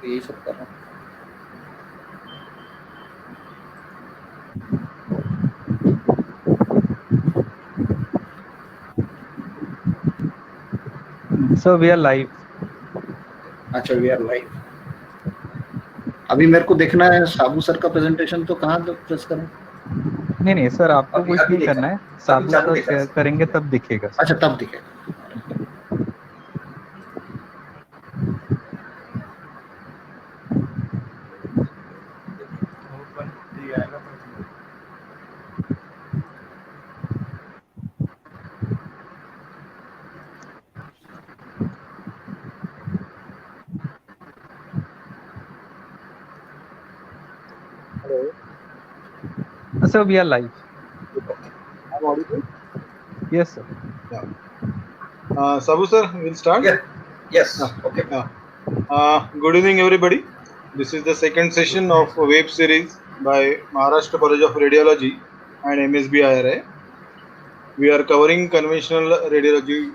यही सब कर रहा हूँ। So we are live. अच्छा, वी आर लाइव। अभी मेरे को देखना है साबू सर का प्रेजेंटेशन, तो कहाँ प्रेस करूँ? नहीं सर, आपको कुछ नहीं देखा, करना है। अभी साबू चालू सर देखा शेयर सर। करेंगे तब दिखेगा। अच्छा, तब दिखेगा। So we are live. I'm audible? Yes sir. Yeah. Saboo sir, we'll start? Yeah. Yes. Okay. Good evening, everybody. This is the second session of a web series by Maharashtra College of Radiology and MSBIRA. We are covering conventional radiology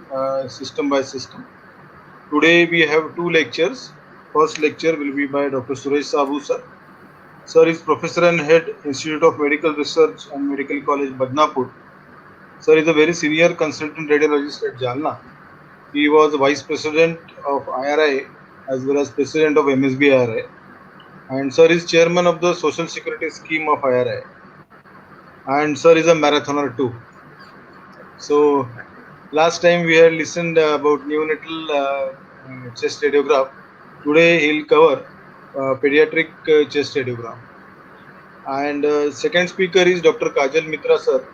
system by system. Today we have two lectures. First lecture will be by Dr. Suresh Saboo sir. Sir is Professor and Head, Institute of Medical Research and Medical College, Badnapur. Sir is a very senior consultant radiologist at Jalna. He was Vice President of IRI as well as President of MSBIRA. And Sir is Chairman of the Social Security Scheme of IRI. And Sir is a marathoner too. So last time we had listened about neonatal chest radiograph. Today he'll cover pediatric chest radiograph. And second speaker is Dr. Kajal Mitra sir.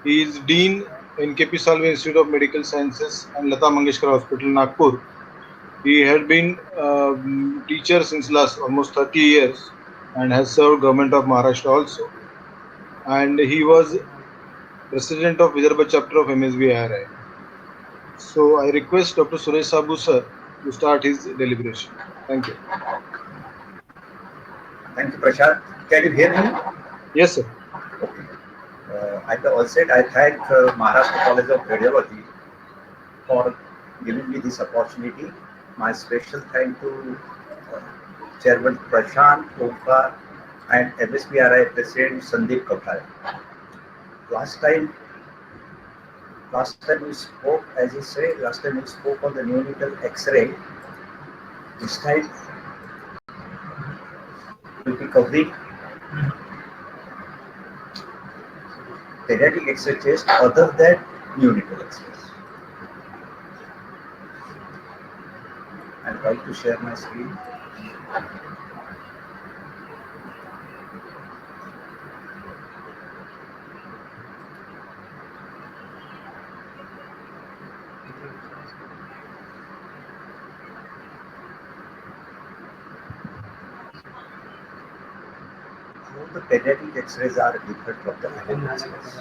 He is Dean in KP Salve Institute of Medical Sciences and Lata Mangeshkar Hospital, Nagpur. He had been teacher since last almost 30 years and has served government of Maharashtra also. And he was president of Vidarbha chapter of MSBIRI. So I request Dr. Suresh Saboo sir to start his deliberation. Thank you. Thank you, Prashant. Can you hear me? Yes, sir. Okay. At the outset, I thank Maharashtra College of Radiology for giving me this opportunity. My special thank to Chairman Prashant Omkar and MSBRI President Sandeep Kathare. Last time we spoke, as you say, last time we spoke on the neonatal X-ray. This time we'll be covering pediatric X-ray test other than neonatal X-rays. I'm trying to share my screen. The pediatric X-rays are different from the adult X-rays.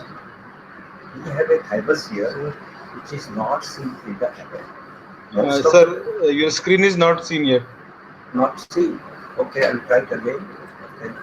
We have a thymus here, which is not seen in the adult. Sir, your screen is not seen yet. Not seen. Okay, I'll try it again. Okay.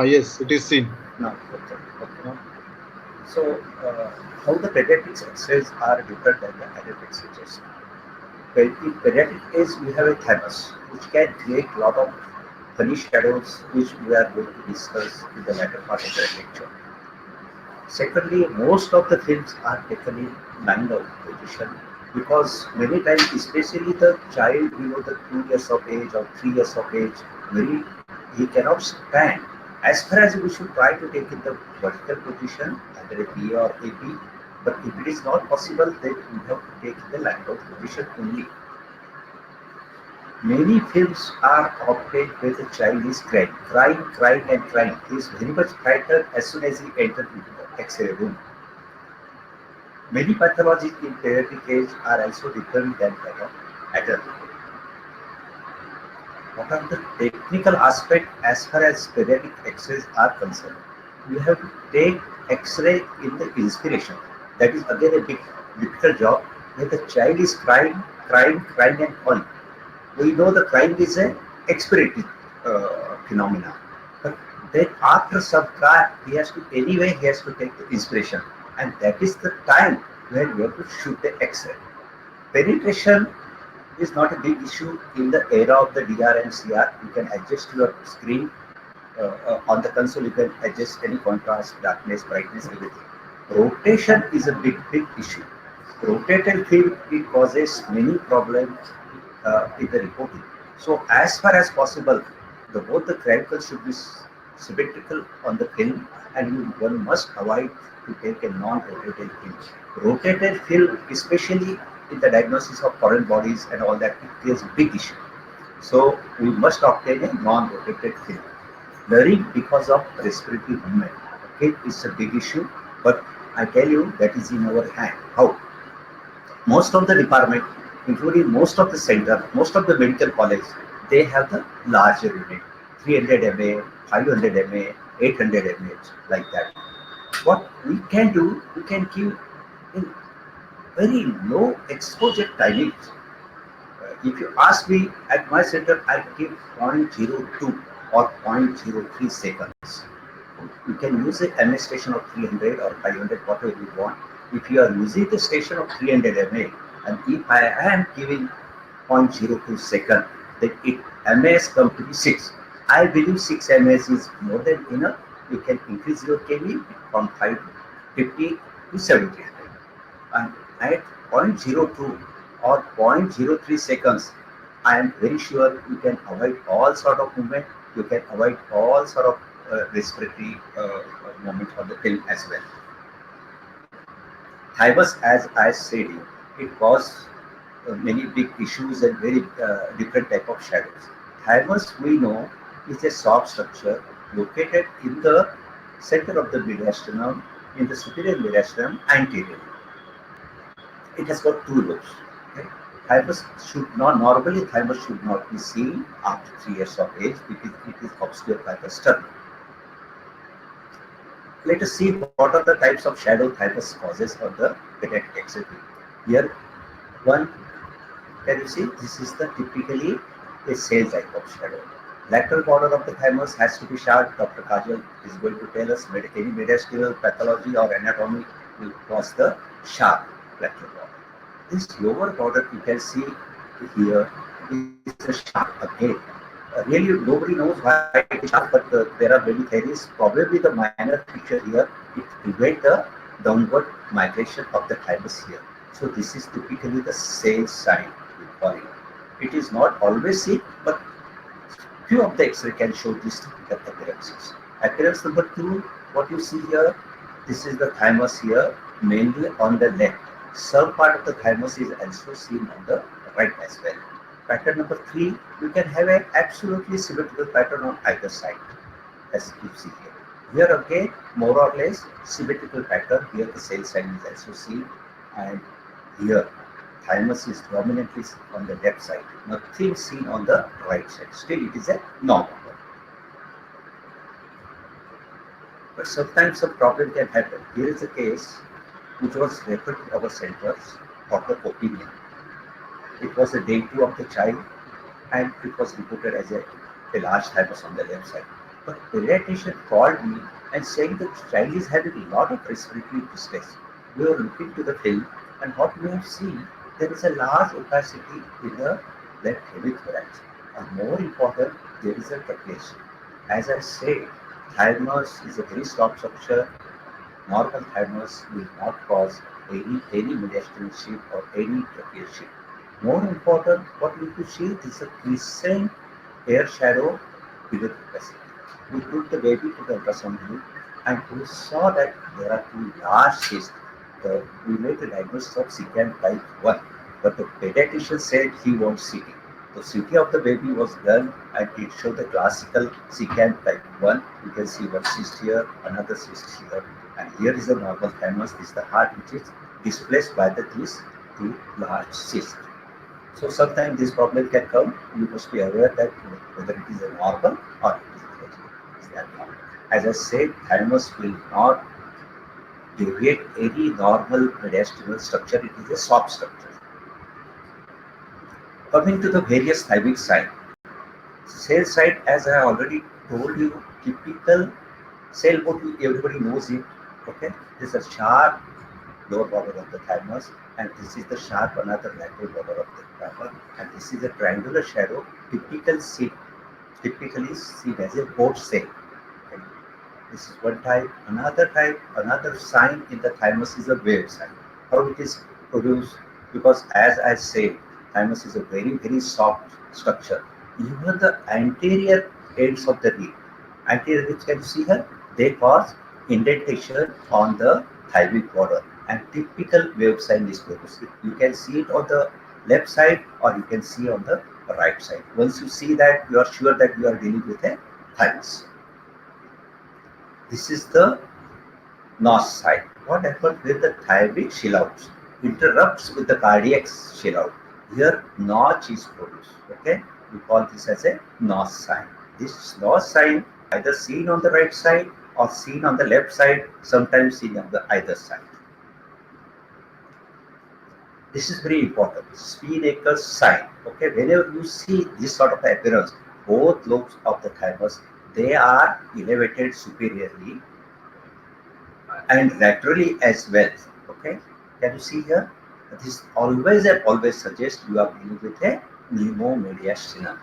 Yes, it is seen. No, okay. Okay. So, how the pediatric X-rays are different than the adult X-rays? In pediatric case, we have a thymus, which can create a lot of funny shadows, which we are going to discuss in the latter part of the lecture. Secondly, most of the films are taken in lying down position because many times, especially the child below the 2 years of age or 3 years of age, he cannot stand. As far as we should try to take in the vertical position, either a P or AP, but if it is not possible, then we have to take the lying down position only. Many films are obtained where the child is crying and crying. He is very much frightened as soon as he enters into the X-ray room. Many pathologies in pediatric age are also different than that of adult. What are the technical aspects as far as pediatric X-rays are concerned? You have to take X-ray in the inspiration. That is again a big difficult job where the child is crying and calling. We know the crying is a expiratory phenomena. But then after some cry, he has to take the inspiration. And that is the time where you have to shoot the X-ray. Penetration is not a big issue in the era of the DR and CR. You can adjust your screen on the console. You can adjust any contrast, darkness, brightness, everything. Rotation is a big issue. Rotated film, it causes many problems in the reporting. So as far as possible, both the crankles should be symmetrical on the film, and one must avoid to take a non-rotated film. Rotated film, especially in the diagnosis of foreign bodies and all that, it creates a big issue. So we must obtain a non-rotated film. Blurring because of respiratory movement. Okay, it's a big issue, but I tell you that is in our hand. How? Most of the department, including most of the center, most of the medical college, they have the larger unit, 300 mA, 500 mA, 800 mA, like that. What we can do, we can give in very low exposure timings. If you ask me at my center, I give zero point 0.02 or 0.03 seconds. You can use a MA station of 300 or 500, whatever you want. If you are using the station of 300 mA, and if I am giving 0.02 second, then MA has come to be 6. I believe 6 MAs is more than enough. You can increase your KV from 550 to 700. And at 0.02 or 0.03 seconds, I am very sure you can avoid all sort of movement. You can avoid all sort of respiratory movement on the film as well. Thymus, as I said, it causes many big issues and very different type of shadows. Thymus, we know, is a soft structure located in the center of the mediastinum, in the superior mediastinum anterior. It has got two lobes. Okay? Thymus should not normally thymus should not be seen after 3 years of age because it is obscured by the sternum. Let us see what are the types of shadow thymus causes on the pediatric X-ray. Here, one, can you see? This is the typically a cell type of shadow. Lateral border of the thymus has to be sharp. Dr. Kajal is going to tell us any mediastinal pathology or anatomy will cause the sharp lateral border. This lower border you can see here is a sharp again. Really, nobody knows why it is sharp, but there are many theories. Probably the minor feature here, it prevents the downward migration of the thymus here. So this is typically the same sign we call it. It is not always seen, but few of the X-ray can show this typical appearances. Appearance number 2, what you see here, this is the thymus here, mainly on the left. Some part of the thymus is also seen on the right as well. Pattern number 3, you can have an absolutely symmetrical pattern on either side, as you see here. Here again, more or less symmetrical pattern. Here the cell sign is also seen, and here thymus is dominantly on the left side. Nothing seen on the right side. Still, it is a normal. But sometimes some problem can happen. Here is a case which was referred to our centers for the opinion. It was a day 2 of the child, and it was reported as a large thymus on the left side. But the pediatrician called me and saying the child is having a lot of respiratory distress. We were looking to the film, and what we have seen, there is a large opacity in the left hemithorax. And more important, there is a tracheation. As I said, thymus is a very soft structure. Normal thymus will not cause any mediastinal shift or any tracheal shift. More important, what we could see is a crescent air shadow below the opacity. We took the baby to the ultrasound room and we saw that there are 2 large cysts. We made the diagnosis of CCAM type 1, but the pediatrician said he wants CT. The CT of the baby was done and it showed the classical CCAM type 1. You can see one cyst here, another cyst here, and here is the normal thymus. This is the heart which is displaced by these two large cysts. So sometimes this problem can come. You must be aware that whether it is a normal or it is abnormal. As I said, thymus will not deviate any normal mediastinal structure. It is a soft structure. Coming to the various thymic signs. Cell site, as I already told you, typical cell body, everybody knows it. Okay, this is a sharp lower border of the thymus, and this is the sharp another lateral border of the thymus, and this is a triangular shadow, typically seen as a boat cell. Okay. This is one type. Another sign in the thymus is a wave sign. How it is produced? Because as I said, thymus is a very soft structure. Even the anterior ends of the rib, anterior ribs, can you see here? They cause indentation on the thymic border, and typical wave sign is produced. You can see it on the left side, or you can see on the right side. Once you see that, you are sure that you are dealing with a thymus. This is the north side. What happens when the thymic shillouts interrupts with the cardiac shillout? Here, notch is produced. Okay, we call this as a notch sign. This notch sign either seen on the right side or seen on the left side, sometimes seen on the either side. This is very important. Spinnaker's sign. Okay, whenever you see this sort of appearance, both lobes of the thymus, they are elevated superiorly and laterally as well. Okay, can you see here? This always and always suggests you are dealing with a pneumomediastinum.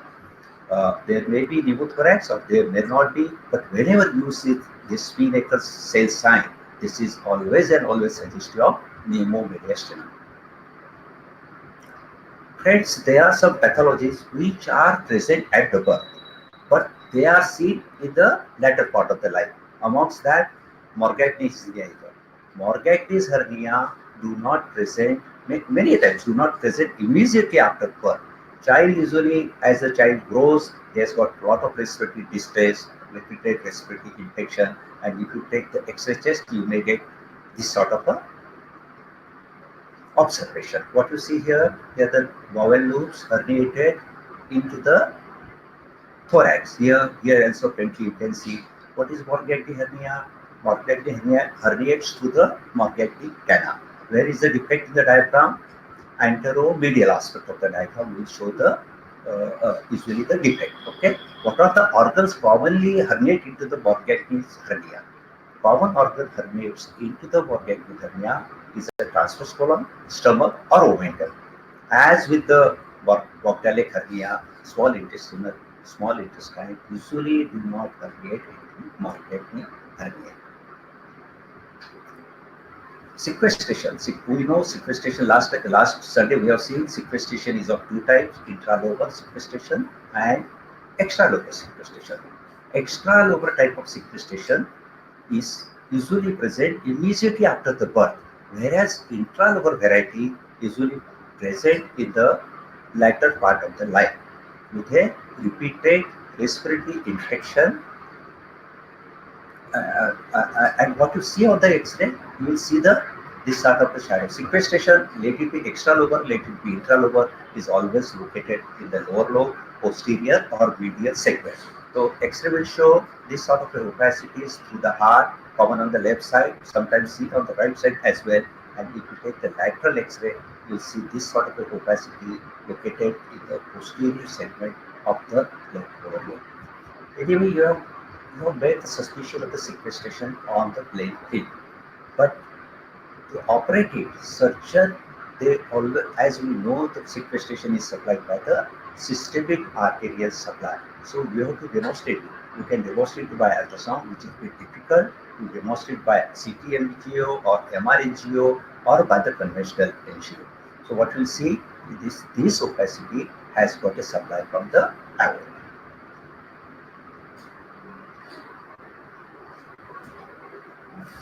There may be pneumothorax or there may not be, but whenever you see this Spinnaker's cell sign, this is always and always suggestive of pneumomediastinum. Friends, there are some pathologies which are present at the birth, but they are seen in the latter part of the life. Amongst that, Morgagni's hernia. Morgagni's hernia do not present, many times do not present immediately after birth. Child usually, as the child grows, he has got a lot of respiratory distress, repeated respiratory infection, and if you take the X-ray test, you may get this sort of a observation. What you see here the bowel loops herniated into the thorax. Here also faintly you can see what is Morgagni hernia. Morgagni hernia herniates to the Morgagni canal. Where is the defect in the diaphragm? Anteromedial aspect of the diaphragm will show the usually the defect. Okay. What are the organs commonly herniate into the Morgagni's hernia? Common organ herniates into the Morgagni hernia is a transverse colon, stomach, or omentum. As with the Morgagnic hernia, small intestine usually do not herniate into Morgagni hernia. Sequestration. We know sequestration. Last Sunday we have seen sequestration is of two types: intralobar sequestration and extralobar sequestration. Extralobar type of sequestration is usually present immediately after the birth, whereas intralobar variety usually present in the latter part of the life with a repeated respiratory infection. And what you see on the X-ray, you will see this sort of a shadow. Sequestration, let it be extralobar, let it be intralobar, is always located in the lower lobe, posterior or medial segment. So X-ray will show this sort of opacities through the heart, common on the left side, sometimes seen on the right side as well. And if you take the lateral X-ray, you will see this sort of opacity located in the posterior segment of the left lower lobe. Anyway, you have made the suspicion of the sequestration on the plain field, but to operate it, surgeon, they always, as we know, the sequestration is supplied by the systemic arterial supply. So you have to demonstrate it. You can demonstrate it by ultrasound, which is very difficult. You demonstrate by CT angio or MR angio or by the conventional angio. So what we'll see is this opacity has got a supply from the aorta.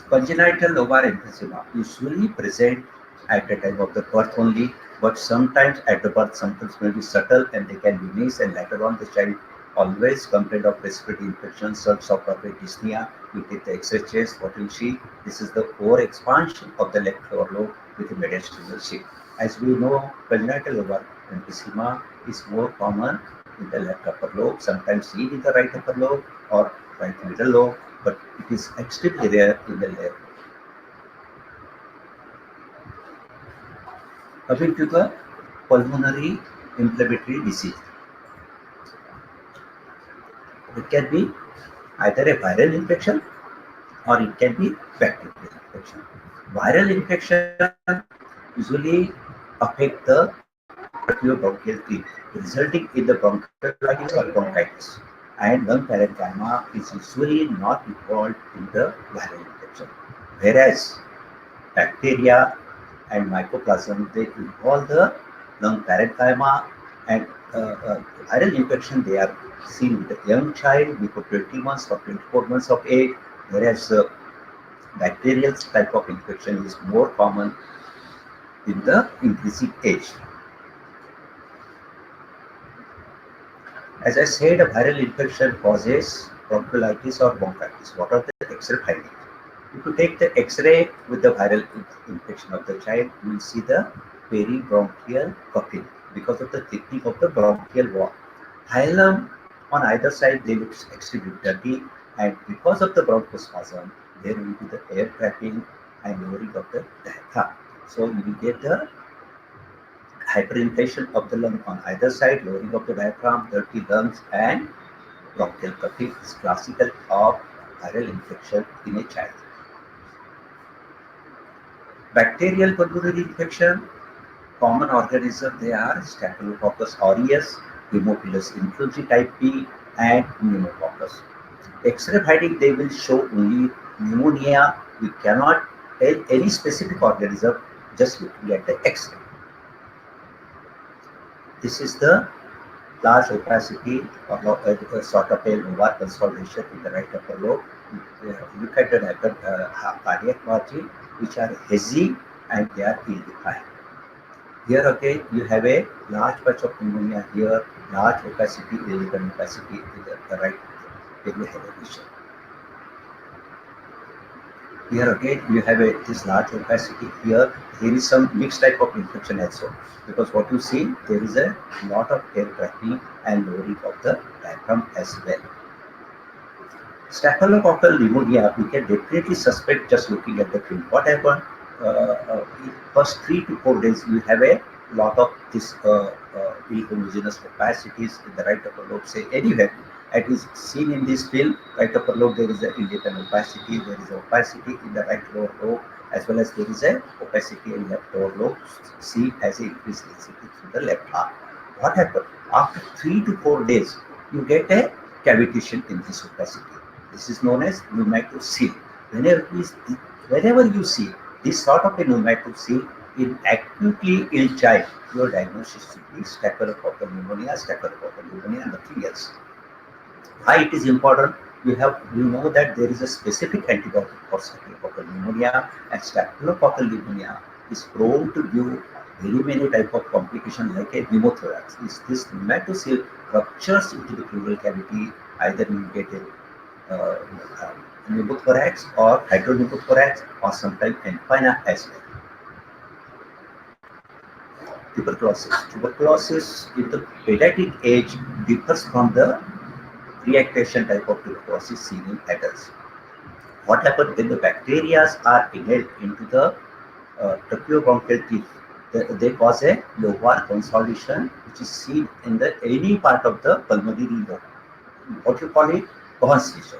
Congenital lobar emphysema usually present at the time of the birth only, but sometimes at the birth symptoms may be subtle and they can be missed, and later on the child always complain of respiratory infection, surge of dyspnea. You take the X-ray chest, what you see, this is the overexpansion of the left lower lobe, with the mediastinal shift. As we know, congenital lobar emphysema is more common in the left upper lobe, sometimes seen in the right upper lobe or right middle lobe, but it is extremely rare in the left. Coming to the pulmonary inflammatory disease, it can be either a viral infection or it can be bacterial infection. Viral infection usually affect the tracheobronchial tree, resulting in the bronchiolitis or bronchitis. And lung parenchyma is usually not involved in the viral infection. Whereas bacteria and mycoplasma, they involve the lung parenchyma, and viral infection, they are seen with a young child before 20 months or 24 months of age, whereas bacterial type of infection is more common in the increasing age. As I said, a viral infection causes bronchiolitis or bronchitis. What are the X-ray findings? If you take the X-ray with the viral infection of the child, you will see the peribronchial coughing because of the thickening of the bronchial wall. Hilum on either side, they look extremely dirty, and because of the bronchospasm, there will be the air trapping and lowering of the diaphragm. So you will get the hyperinflation of the lung on either side, lowering of the diaphragm, dirty lungs, and bronchial coughing is classical of viral infection in a child. Bacterial pulmonary infection, common organism, they are Staphylococcus aureus, Haemophilus influenzae type B, and pneumococcus. X-ray finding, they will show only pneumonia. We cannot tell any specific organism just looking at the X-ray. This is the large opacity or a sort of a lobar consolidation in the right upper lobe. Look at the cardiac margin, which are hazy and they are ill-defined. Here again, you have a large patch of pneumonia here, large opacity, irrelevant opacity in the right peripheral region. Here again, you have this large opacity here. There is some mixed type of infection also, because what you see, there is a lot of air trapping and lowering of the diaphragm as well. Staphylococcal pneumonia, we can definitely suspect just looking at the film. What happened? In first 3 to 4 days, you have a lot of this inhomogeneous opacities in the right upper lobe, say anywhere. It is seen in this film, right upper lobe, there is an independent opacity, there is opacity in the right lower lobe, as well as there is a opacity in left lower lobe, seen as increased density through the left arm. What happened? After 3 to 4 days, you get a cavitation in this opacity. This is known as pneumatic seal. Whenever you see this sort of a pneumatic seal in acutely ill child, your diagnosis should be staphylococcal pneumonia, and nothing else. Why it is important? We know that there is a specific antibiotic for staphylococcal pneumonia, and staphylococcal pneumonia is prone to give very many type of complications like a pneumothorax. This pneumatocyst ruptures into the pleural cavity, either you get a pneumothorax or hydropneumothorax, or sometimes angina as well. Tuberculosis in the pediatric age differs from the reactation type of tuberculosis seen in adults. What happens when the bacteria are inhaled into the tracheobronchial tube? They cause a lobar consolidation, which is seen in any part of the pulmonary lobe. What you call it? Consolidation.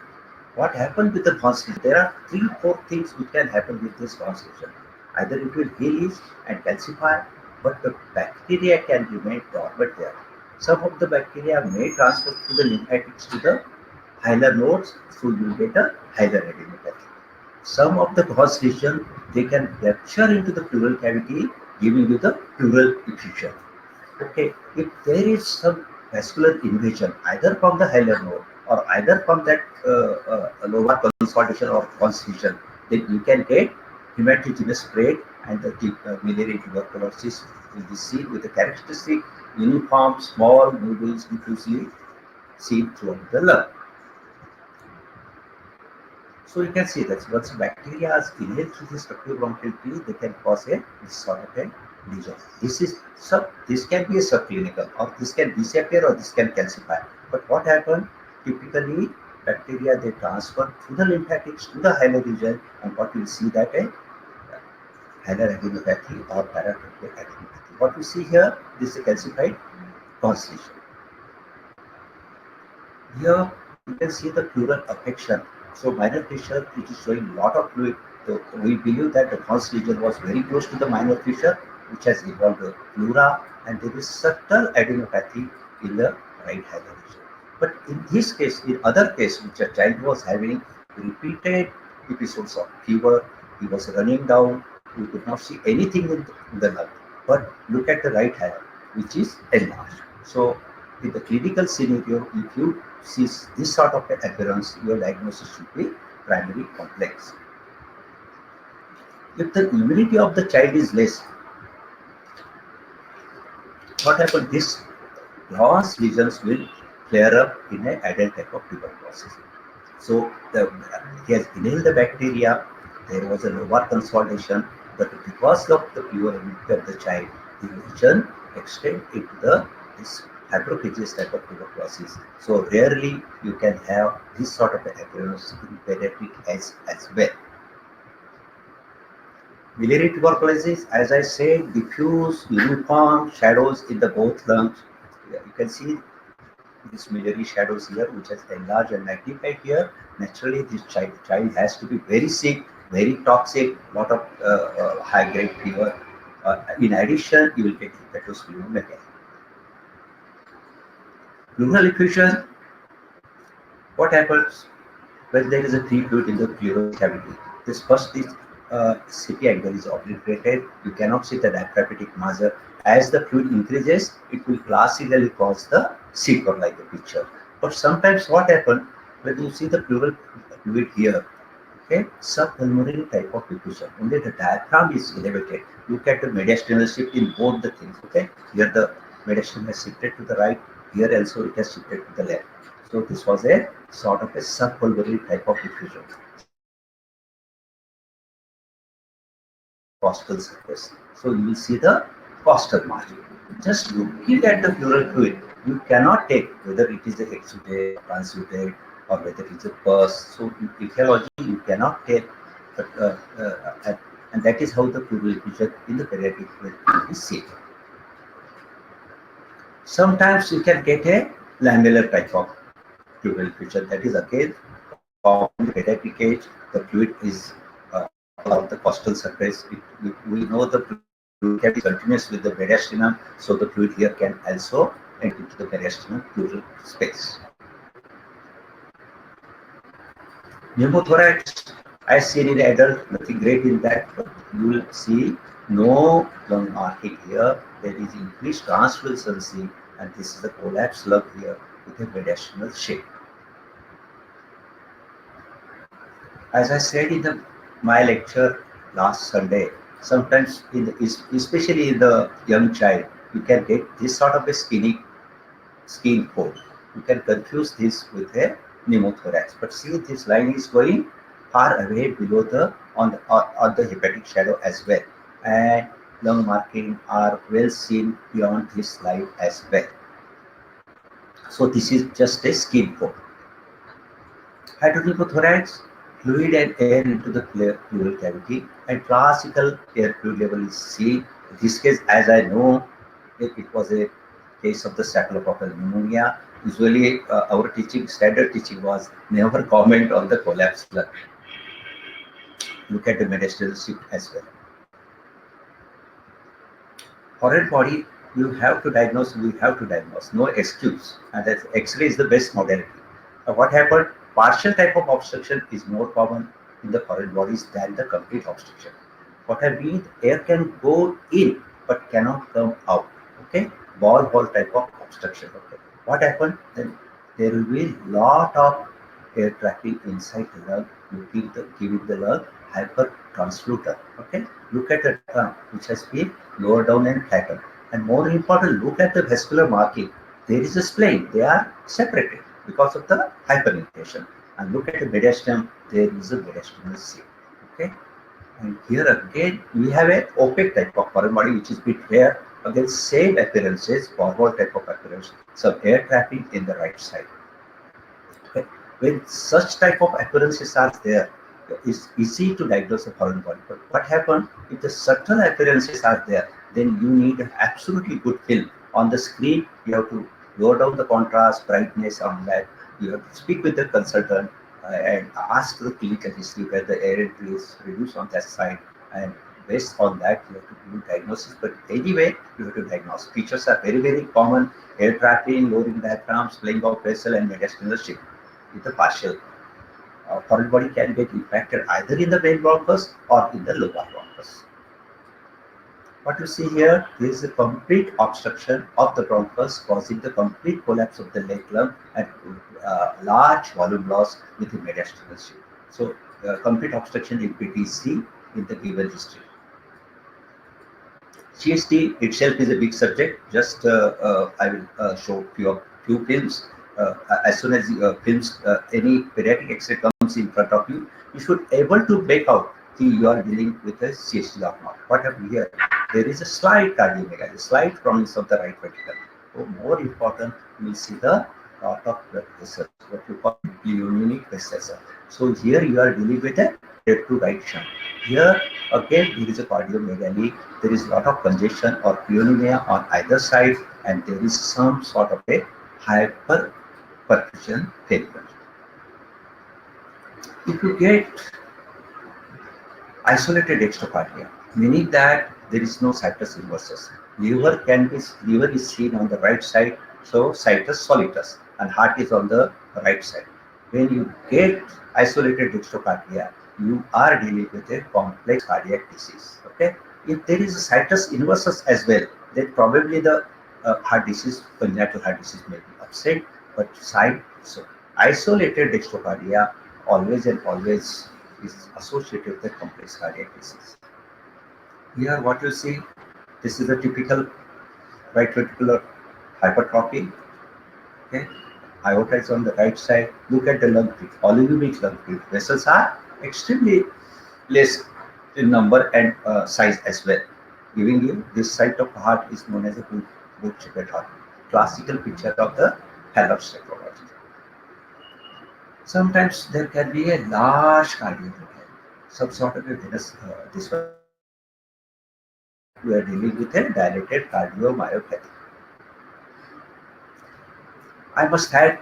What happens with the consolidation? There are 3-4 things which can happen with this consolidation. Either it will release and calcify, but the bacteria can remain dormant there. Some of the bacteria may transfer through the lymphatics to the hilar nodes, so you get a hilar adenopathy. Some of the consolidation, they can rupture into the pleural cavity, giving you the pleural effusion. Okay, if there is some vascular invasion, either from the hilar node or either from that lobar consolidation or consolidation, then you can get hematogenous spread, and the biliary tuberculosis will be seen with a characteristic uniform small nodules diffusely seen throughout the lung. So you can see that once bacteria is inhaled through this bronchial tree, they can cause a this sort of a lesion. This can be a subclinical, or this can disappear, or this can calcify. But what happens typically? Bacteria they transfer through the lymphatics to the hilar region, and what you see that a hilar adenopathy or paratracheal adenopathy. What we see here, this is a calcified cause lesion. Here you can see the pleural affection. So minor fissure, it is showing lot of fluid. So we believe that the cause lesion was very close to the minor fissure, which has involved the pleura, and there is subtle adenopathy in the right hilar region. But in this case, in other case, which a child was having repeated episodes of fever, he was running down, we could not see anything in the lung. But look at the right hilar, which is enlarged. So in the clinical scenario, if you see this sort of an appearance, your diagnosis should be primary complex. If the immunity of the child is less, what happens? This gross lesions will flare up in an adult type of tuberculosis. So he has inhaled the bacteria, there was a lower consolidation, but because of the pure immunity of the child, the lesion extend into the this hyperphagious type of tuberculosis. So rarely you can have this sort of appearance in pediatric as well. Biliary tuberculosis, as I said, diffuse, uniform shadows in the both lungs. You can see this biliary shadows here, which has enlarged and magnified here. Naturally, this child has to be very sick, very toxic, lot of high-grade fever. In addition, you will get hepatosplenomegaly. Pleural effusion. What happens when there is a free fluid in the pleural cavity? This first is CT angle is obliterated. You cannot see the diaphragmatic major. As the fluid increases, it will classically cause the secor like the picture. But sometimes what happens when you see the pleural fluid here, okay, subpulmonary type of effusion. Only the diaphragm is elevated. Look at the mediastinal shift in both the things. Okay, here the mediastinum has shifted to the right. Here also it has shifted to the left. So this was a sort of a subpulmonary type of effusion. Costal surface. So you will see the costal margin. Just looking at the pleural fluid, you cannot take whether it is exudate, transudate, or whether it is a pus. So in etiology, you cannot take, but, and that is how the pleural effusion in the pediatric will be seen. Sometimes you can get a lamellar type of pleural effusion. That is again common in the pediatric age. The fluid is of the costal surface. We know the fluid can be continuous with the mediastinum, so the fluid here can also enter into the mediastinum pleural space. Pneumothorax, as seen in adult, nothing great in that, but you will see no lung marking here. There is increased translucency, and this is the collapsed lung here with a mediastinal shape. As I said in my lecture last Sunday, sometimes especially in the young child, you can get this sort of a skin coat. You can confuse this with a pneumothorax. But see, this line is going far away below the on the hepatic shadow as well, and lung marking are well seen beyond this line as well. So this is just a skin coat. Hydropneumothorax, fluid and air into the pleural cavity, and classical air fluid level is seen. In this case, as I know, it was a case of the staphylococcal pneumonia. Usually, our standard teaching was never comment on the collapsed lung. Look at the mediastinal shift as well. Foreign body, you have to diagnose. We have to diagnose. No excuse. And that X-ray is the best modality. What happened? Partial type of obstruction is more common in the foreign bodies than the complete obstruction. What I mean, air can go in but cannot come out. Okay, ball hole type of obstruction. Okay, what happened? Then there will be lot of air trapping inside the lung, giving the lung hypertransfluter. Okay, look at the tongue which has been lower down and flattened. And more important, look at the vascular marking. There is a spleen. They are separated because of the hyperinflation. And look at the mediastinum, there is a mediastinal seal. Okay, and here again we have a opaque type of foreign body which is bit rare. Again, same appearances, forward type of appearance, some air trapping in the right side. Okay. When such type of appearances are there, it's easy to diagnose a foreign body. But what happens if the subtle appearances are there? Then you need absolutely good film on the screen. You have to lower down the contrast, brightness on that. You have to speak with the consultant and ask the clinical history where the air entry is reduced on that side, and based on that you have to do diagnosis. But anyway, you have to diagnose. Features are very common: air trapping, lowering diaphragms, playing out vessel, and mediastinal shift with the partial. Foreign body can get impacted either in the main bronchus or in the lobar bronchus. What you see here is a complete obstruction of the bronchus, causing the complete collapse of the leg lung and large volume loss with the mediastinal shift. So, complete obstruction in PTC in the given history. CST itself is a big subject. Just I will show few films. As soon as films, any pediatric X-ray comes in front of you, you should able to make out you are dealing with a CST or not. What happened here? There is a slight cardiomegaly, a slight promise of the right ventricle. So more important, you will see the lot of blood vessels, what you call pneumonic vessels. So here you are dealing with a left to right shunt. Here again there is a cardiomegaly, there is a lot of congestion or pneumonia on either side, and there is some sort of a hyperperfusion failure. If you get isolated dextrocardia, meaning that there is no situs inversus. Liver is seen on the right side, so situs solitus, and heart is on the right side. When you get isolated dextrocardia, you are dealing with a complex cardiac disease. Okay, if there is a situs inversus as well, then probably the heart disease, congenital heart disease may be absent, but so isolated dextrocardia always and always is associated with a complex cardiac disease. Here what you see, this is a typical right ventricular hypertrophy. Okay, aorta is on the right side. Look at the lung field, polyubic lung field. Vessels are extremely less in number and size as well, giving you this site of the heart is known as a boot-shaped heart. Classical picture of the Haller's technology. Sometimes there can be a large cardiomegaly, some sort of a venous. This one we are dealing with a dilated cardiomyopathy. I must thank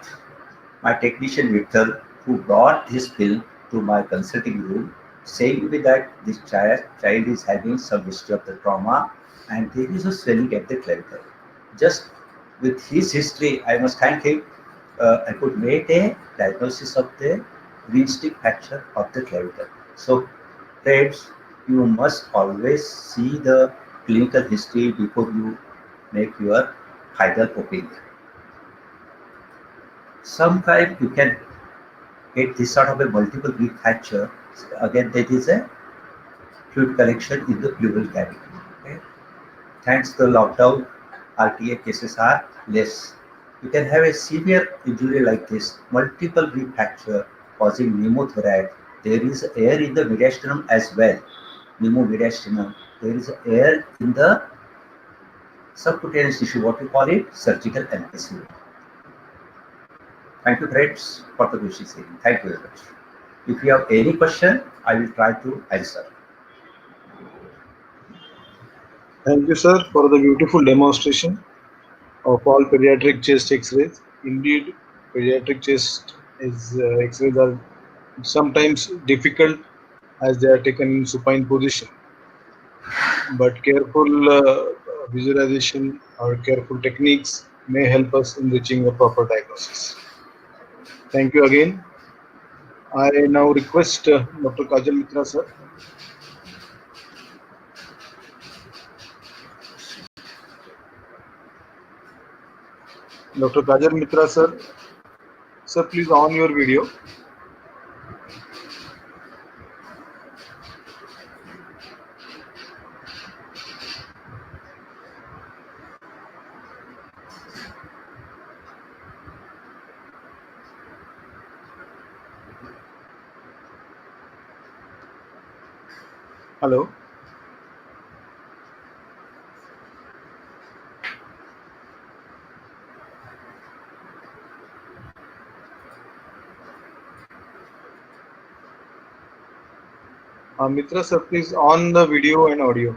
my technician Victor who brought this film to my consulting room, saying me that this child is having some history of the trauma and there is a swelling at the clavicle. Just with his history, I must thank him. I could make a diagnosis of the green stick fracture of the clavicle. So, friends, you must always see the clinical history before you make your final opinion. Sometimes you can get this sort of a multiple weak fracture. Again, that is a fluid collection in the pleural cavity. Okay? Thanks to the lockdown, RTA cases are less. You can have a severe injury like this, multiple rib fracture causing pneumothorax. There is air in the mediastinum as well, pneumomediastinum. There is air in the subcutaneous tissue, what we call it, surgical emphysema. Thank you, friends, for the question sharing. Thank you very much. If you have any question, I will try to answer. Thank you, sir, for the beautiful demonstration of all pediatric chest X-rays. Indeed, pediatric chest X-rays are sometimes difficult as they are taken in supine position. But careful visualization or careful techniques may help us in reaching a proper diagnosis. Thank you again. I now request Dr. Kajal Mitra, sir. Dr. Kajal Mitra, sir. Sir, please on your video. Hello. Mitra sir, please on the video and audio.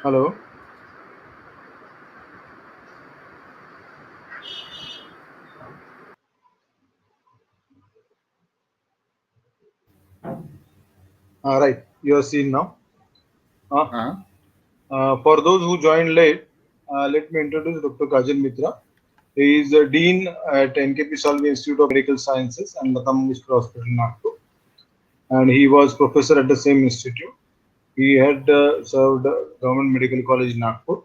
Hello. Right, you are seen now. Uh, Uh, for those who joined late, let me introduce Dr. Kajal Mitra. He is a Dean at NKP Salvi Institute of Medical Sciences and Lata Mangeshkar Hospital, Nagpur. And he was professor at the same institute. He had served Government Medical College, Nagpur.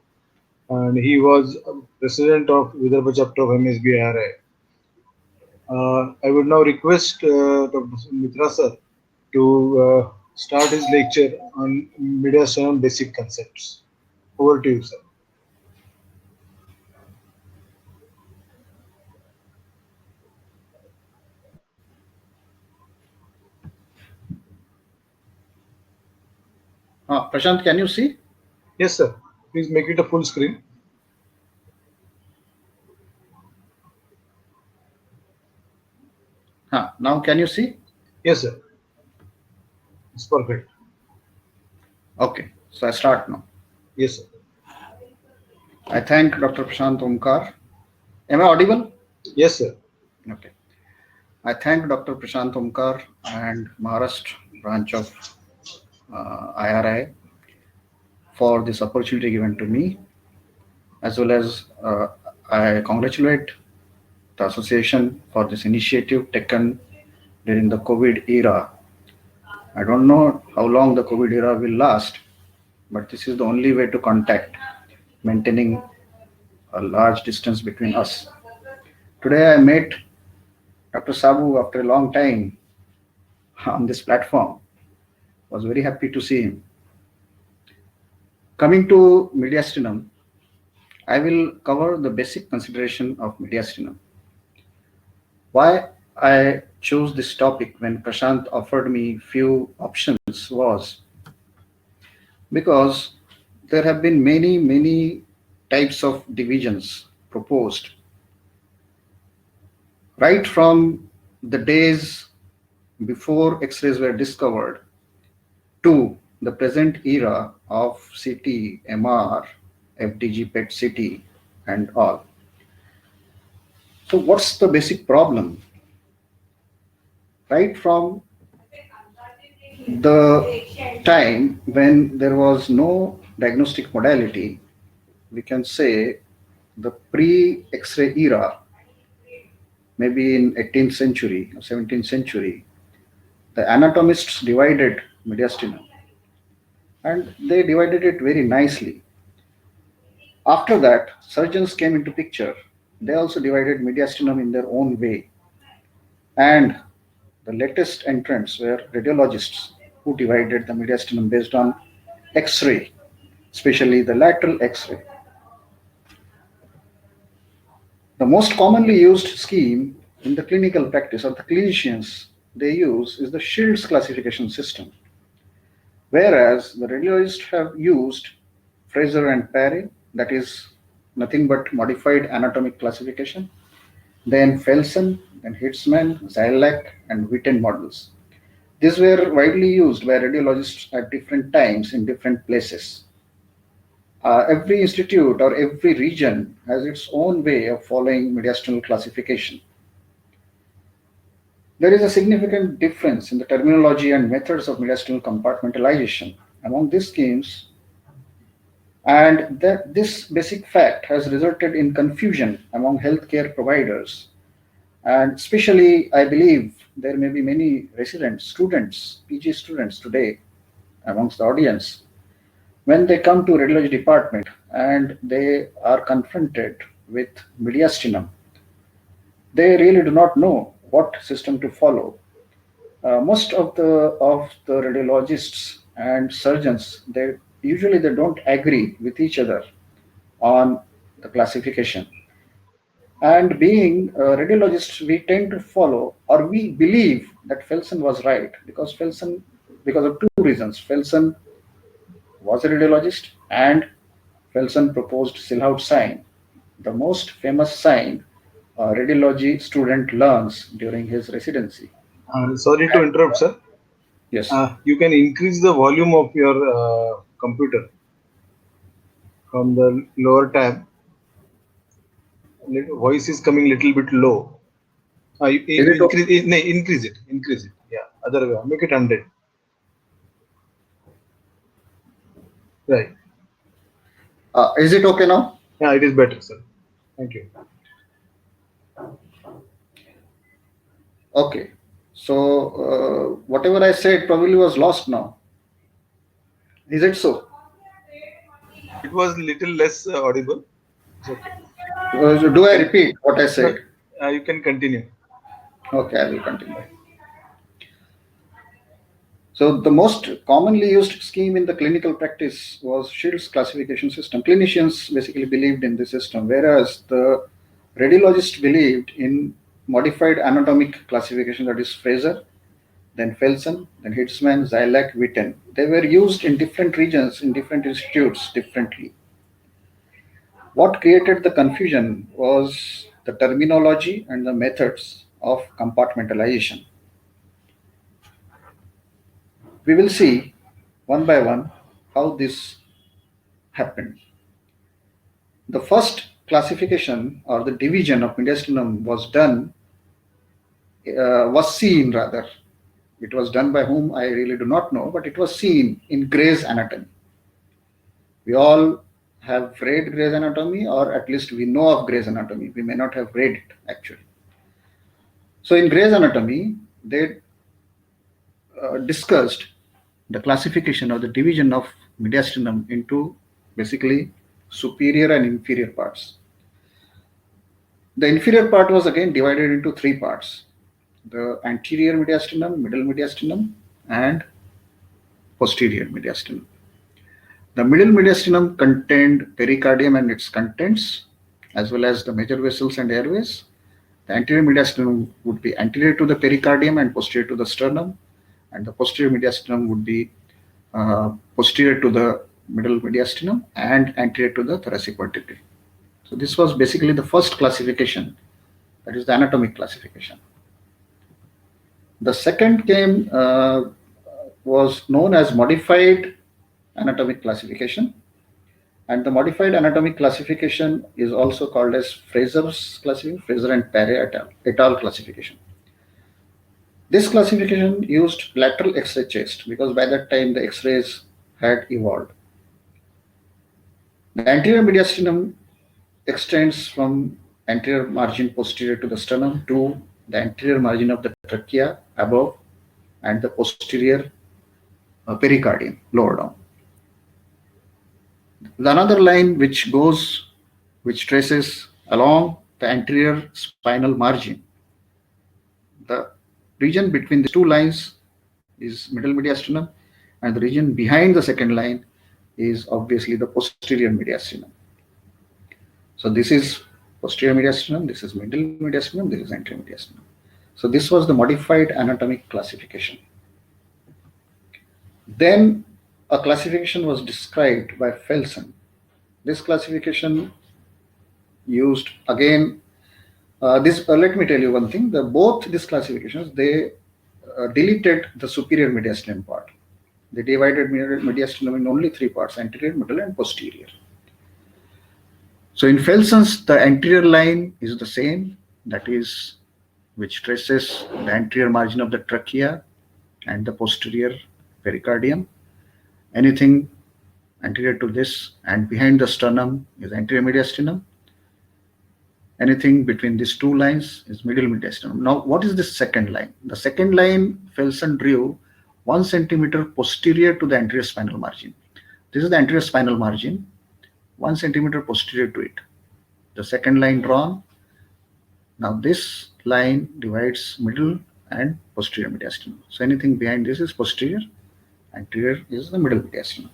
And he was president of Vidarbha chapter of MSBRI. I would now request Dr. Mitra sir to start his lecture on Medistinum basic concepts. Over to you, sir. Prashant, can you see? Yes, sir. Please make it a full screen. Now can you see? Yes, sir. It's perfect. Okay, so I start now. Yes, sir. I thank Dr. Prashant Omkar. Am I audible? Yes, sir. Okay. I thank Dr. Prashant Omkar and Maharashtra branch of IRI for this opportunity given to me, as well as I congratulate the association for this initiative taken during the COVID era. I don't know how long the COVID era will last, but this is the only way to contact, maintaining a large distance between us. Today I met Dr. Saboo after a long time on this platform. Was very happy to see him. Coming to Medistinum, I will cover the basic consideration of Medistinum. Why I chose this topic when Prashant offered me few options was because there have been many types of divisions proposed right from the days before X-rays were discovered to the present era of CT, MR, FDG, PET CT, and all. So, what's the basic problem? Right from the time when there was no diagnostic modality, we can say the pre-X-ray era, maybe in 18th century or 17th century, the anatomists divided mediastinum and they divided it very nicely. After that, surgeons came into picture. They also divided mediastinum in their own way. And the latest entrants were radiologists who divided the mediastinum based on X-ray, especially the lateral X-ray. The most commonly used scheme in the clinical practice of the clinicians they use is the Shields classification system, whereas the radiologists have used Fraser and Parry, that is nothing but modified anatomic classification, then Felsen, then Hitzman, Zilak, and Witten models. These were widely used by radiologists at different times in different places. Every institute or every region has its own way of following mediastinal classification. There is a significant difference in the terminology and methods of mediastinal compartmentalization among these schemes, and that this basic fact has resulted in confusion among healthcare providers. And especially, I believe there may be many residents, students, PG students today amongst the audience. When they come to radiology department and they are confronted with mediastinum, they really do not know what system to follow. Most of the radiologists and surgeons, they usually they don't agree with each other on the classification. And being a radiologist, we tend to follow, or we believe that Felsen was right, because of two reasons. Felsen was a radiologist, and Felsen proposed Silhouette sign, the most famous sign a radiology student learns during his residency. Sorry to interrupt, sir. Yes. You can increase the volume of your computer from the lower tab. Voice is coming little bit low. Is it okay? Increase it. Yeah, other way. Make it 100. Right. Is it okay now? Yeah, it is better, sir. Thank you. Okay. So whatever I said probably was lost now. Is it so? It was little less audible. It's okay. Do I repeat what I said? You can continue. Okay, I will continue. So the most commonly used scheme in the clinical practice was Shields classification system. Clinicians basically believed in this system, whereas the radiologist believed in modified anatomic classification, that is Fraser, then Felsen, then Hitzman, Zylac, Witten. They were used in different regions, in different institutes differently. What created the confusion was the terminology and the methods of compartmentalization. We will see one by one how this happened. The first classification or the division of mediastinum was seen rather. It was done by whom I really do not know, but it was seen in Gray's Anatomy. We all have read Gray's Anatomy, or at least we know of Gray's Anatomy. We may not have read it actually. So in Gray's Anatomy, they discussed the classification or the division of mediastinum into basically superior and inferior parts. The inferior part was again divided into three parts: the anterior mediastinum, middle mediastinum, and posterior mediastinum. The middle mediastinum contained pericardium and its contents, as well as the major vessels and airways. The anterior mediastinum would be anterior to the pericardium and posterior to the sternum, and the posterior mediastinum would be posterior to the middle mediastinum and anterior to the thoracic vertebrae. So this was basically the first classification, that is the anatomic classification. The second was known as modified anatomic classification, and the modified anatomic classification is also called as Fraser's classification, Fraser and Paré et al. Classification. This classification used lateral X-ray chest because by that time the X-rays had evolved. The anterior mediastinum extends from anterior margin posterior to the sternum to the anterior margin of the trachea above and the posterior pericardium lower down. Another line which traces along the anterior spinal margin. The region between the two lines is middle mediastinum, and the region behind the second line is obviously the posterior mediastinum. So this is posterior mediastinum, this is middle mediastinum, this is anterior mediastinum. So this was the modified anatomic classification. Then a classification was described by Felsen. This classification used again let me tell you one thing. Both these classifications, they deleted the superior mediastinum part. They divided mediastinum in only three parts: anterior, middle, and posterior. So in Felsen's, the anterior line is the same, that is, which traces the anterior margin of the trachea and the posterior pericardium. Anything anterior to this and behind the sternum is anterior mediastinum. Anything between these two lines is middle mediastinum. Now, what is this second line? The second line Felsen drew 1 centimeter posterior to the anterior spinal margin. This is the anterior spinal margin, 1 centimeter posterior to it. The second line drawn. Now this line divides middle and posterior mediastinum. So anything behind this is posterior, anterior is the middle mediastinum.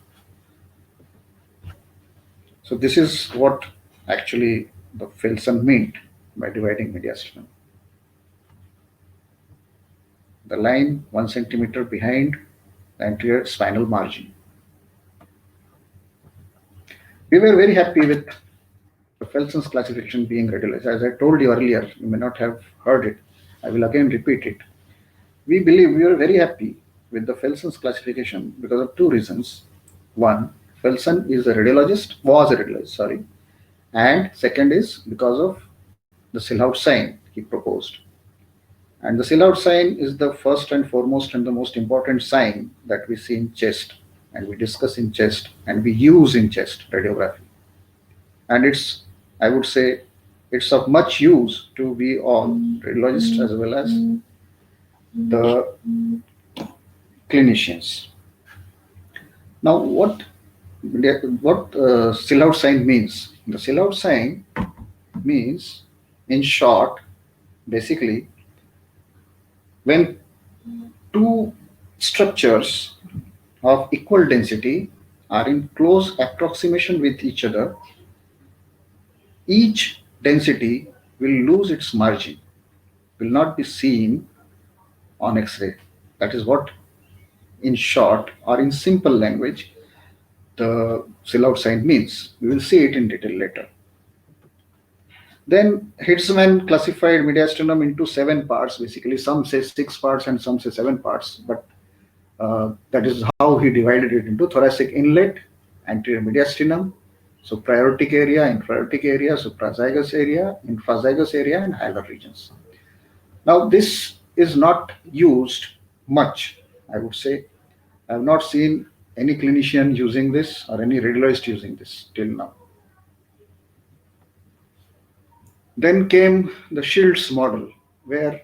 So this is what actually the Filson meant by dividing mediastinum. The line 1 centimeter behind the anterior spinal margin. We were very happy with the Felson's classification being radiologized. As I told you earlier, you may not have heard it. I will again repeat it. We believe we are very happy with the Felson's classification because of two reasons. One, Felson is a radiologist, was a radiologist, sorry. And second is because of the Silhout sign he proposed. And the Silhout sign is the first and foremost and the most important sign that we see in chest, and we discuss in chest, and we use in chest radiography. And it's, I would say, it's of much use to we all, radiologists as well as the clinicians. Now, what Silhout sign means? The Silhout sign means, in short, basically, when two structures of equal density are in close approximation with each other, each density will lose its margin, will not be seen on X-ray. That is what, in short or in simple language, the Silhout sign means. We will see it in detail later. Then Hitzman classified mediastinum into 7 parts. Basically, some say 6 parts and some say 7 parts, but that is how he divided it into thoracic inlet, anterior mediastinum, supraortic area, infraortic area, suprazygous area, infrazygous area, and hilar regions. Now, this is not used much, I would say. I have not seen any clinician using this or any radiologist using this till now. Then came the Shields model, where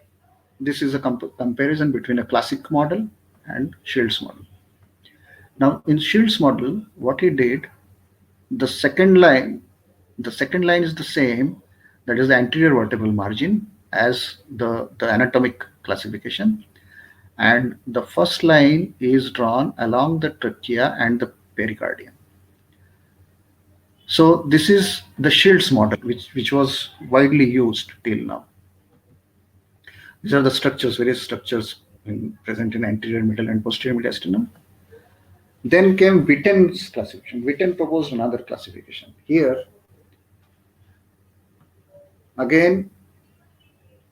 this is a comparison between a classic model and Shields model. Now, in Shields model, what he did, the second line is the same, that is the anterior vertebral margin as the anatomic classification, and the first line is drawn along the trachea and the pericardium. So this is the Shields model, which was widely used till now. These are the structures, various structures present in anterior, middle, and posterior mediastinum. Then came Witten's classification. Witten proposed another classification. Here, again,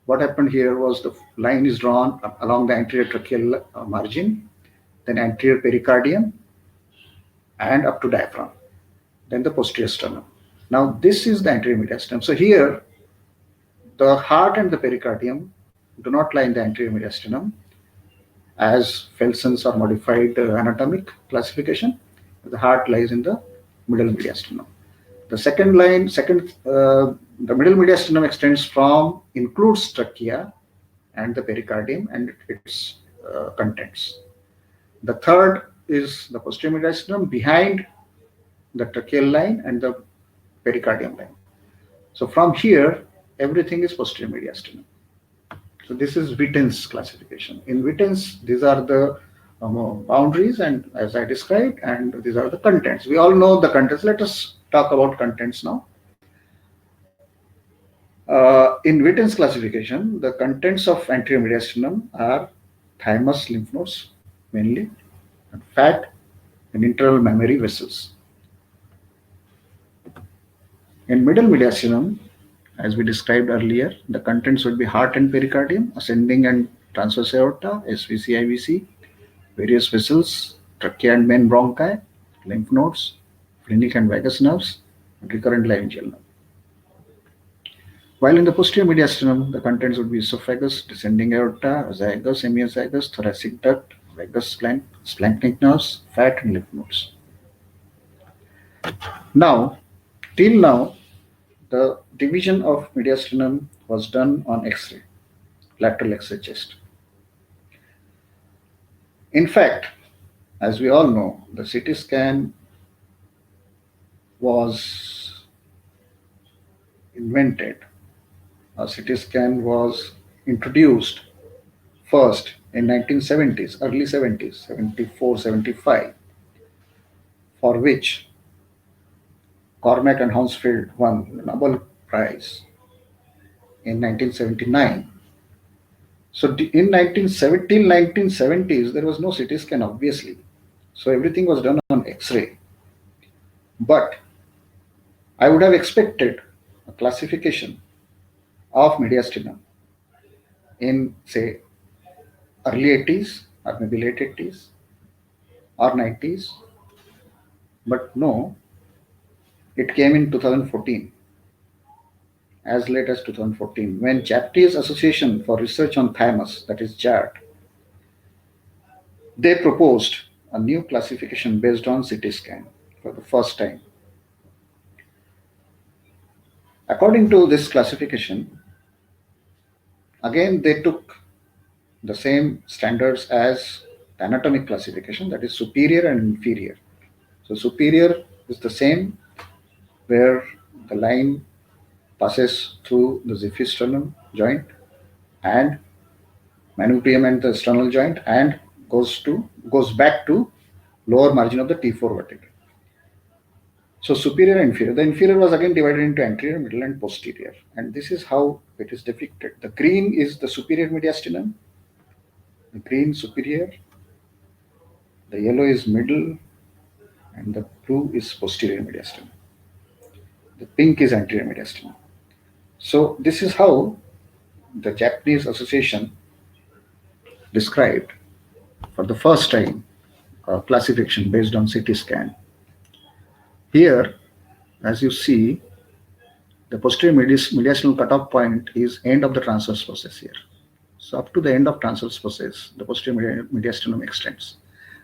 what happened here was the line is drawn along the anterior tracheal margin, then anterior pericardium, and up to diaphragm, then the posterior sternum. Now, this is the anterior mediastinum. So here, the heart and the pericardium do not lie in the anterior mediastinum as Felson's or modified anatomic classification. The heart lies in the middle mediastinum. The second line, the middle mediastinum extends from, includes trachea and the pericardium and its contents. The third is the posterior mediastinum behind the tracheal line and the pericardium line. So from here, everything is posterior mediastinum. So this is Witten's classification. In Witten's, these are the boundaries, and as I described, and these are the contents. We all know the contents. Let us talk about contents now. In Witten's classification, the contents of anterior mediastinum are thymus lymph nodes mainly, and fat and internal mammary vessels. In middle mediastinum, as we described earlier, the contents would be heart and pericardium, ascending and transverse aorta, SVC, IVC, various vessels, trachea and main bronchi, lymph nodes, phrenic and vagus nerves, and recurrent laryngeal nerve. While in the posterior mediastinum, the contents would be esophagus, descending aorta, azygos, hemiazygos, thoracic duct, vagus splanchnic nerves, fat, and lymph nodes. Now, till now, the division of mediastinum was done on X-ray, lateral X-ray chest. In fact, as we all know, the CT scan was invented, a CT scan was introduced first in 1970s, early 70s, 74, 75, for which Cormack and Hounsfield won the Nobel Prize in 1979. So in 1917, 1970s, there was no CT scan, obviously. So everything was done on X-ray. But I would have expected a classification of mediastinum in, say, early 80s or maybe late 80s or 90s. But no, it came in 2014, as late as 2014, when Japanese Association for Research on Thymus, that is JART, they proposed a new classification based on CT scan for the first time. According to this classification, again they took the same standards as the anatomic classification, that is superior and inferior. So superior is the same, where the line passes through the xiphisternum joint and manubrium and the sternal joint and goes back to lower margin of the T4 vertebrae. So superior and inferior. The inferior was again divided into anterior, middle, and posterior. And this is how it is depicted. The green is the superior mediastinum, the green superior, the yellow is middle, and the blue is posterior mediastinum. The pink is anterior mediastinum. So this is how the Japanese association described for the first time a classification based on CT scan. Here, as you see, the posterior mediastinal cutoff point is end of the transverse process here. So up to the end of transverse process, the posterior mediastinum extends.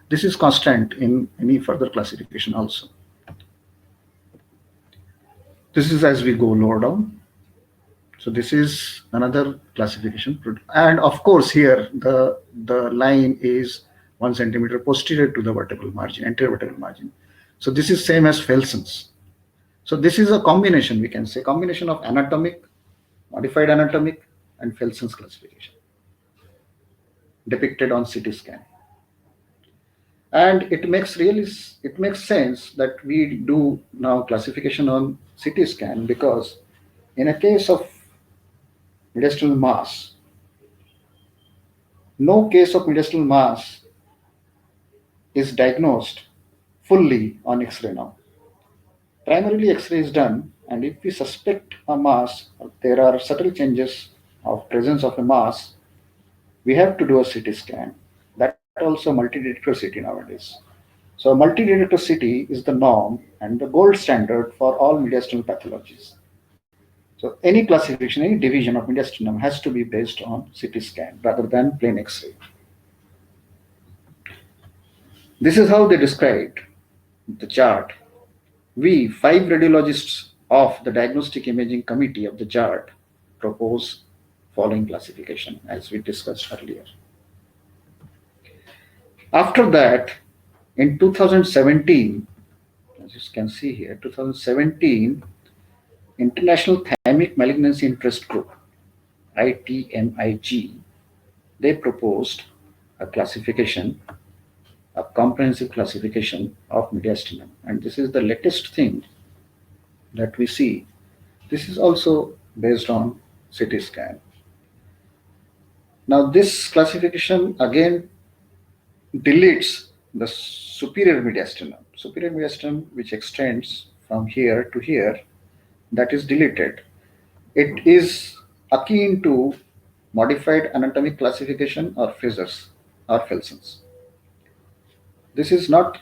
This is constant in any further classification also. This is as we go lower down. So this is another classification. And of course here, the line is 1 centimeter posterior to the vertebral margin, anterior vertebral margin. So this is same as Felson's. So this is a combination, we can say, combination of anatomic, modified anatomic, and Felson's classification depicted on CT scan. And it makes sense that we do now classification on CT scan, because in a case of mediastinal mass, no case of mediastinal mass is diagnosed fully on X-ray now. Primarily X-ray is done, and if we suspect a mass, there are subtle changes of presence of a mass, we have to do a CT scan. That also multi-detector CT nowadays. So a multi-detector CT is the norm and the gold standard for all mediastinal pathologies. So any classification, any division of mediastinum has to be based on CT scan rather than plain X-ray. This is how they described the chart. We, 5 radiologists of the Diagnostic Imaging Committee of the JART, propose following classification as we discussed earlier. After that, in 2017, as you can see here, 2017, International Thymic Malignancy Interest Group, ITMIG, they proposed a classification, a comprehensive classification of mediastinum. And this is the latest thing that we see. This is also based on CT scan. Now this classification again deletes the superior mediastinum. Superior mediastinum, which extends from here to here, that is deleted. It is akin to modified anatomic classification or Fissers or Felson's. This is not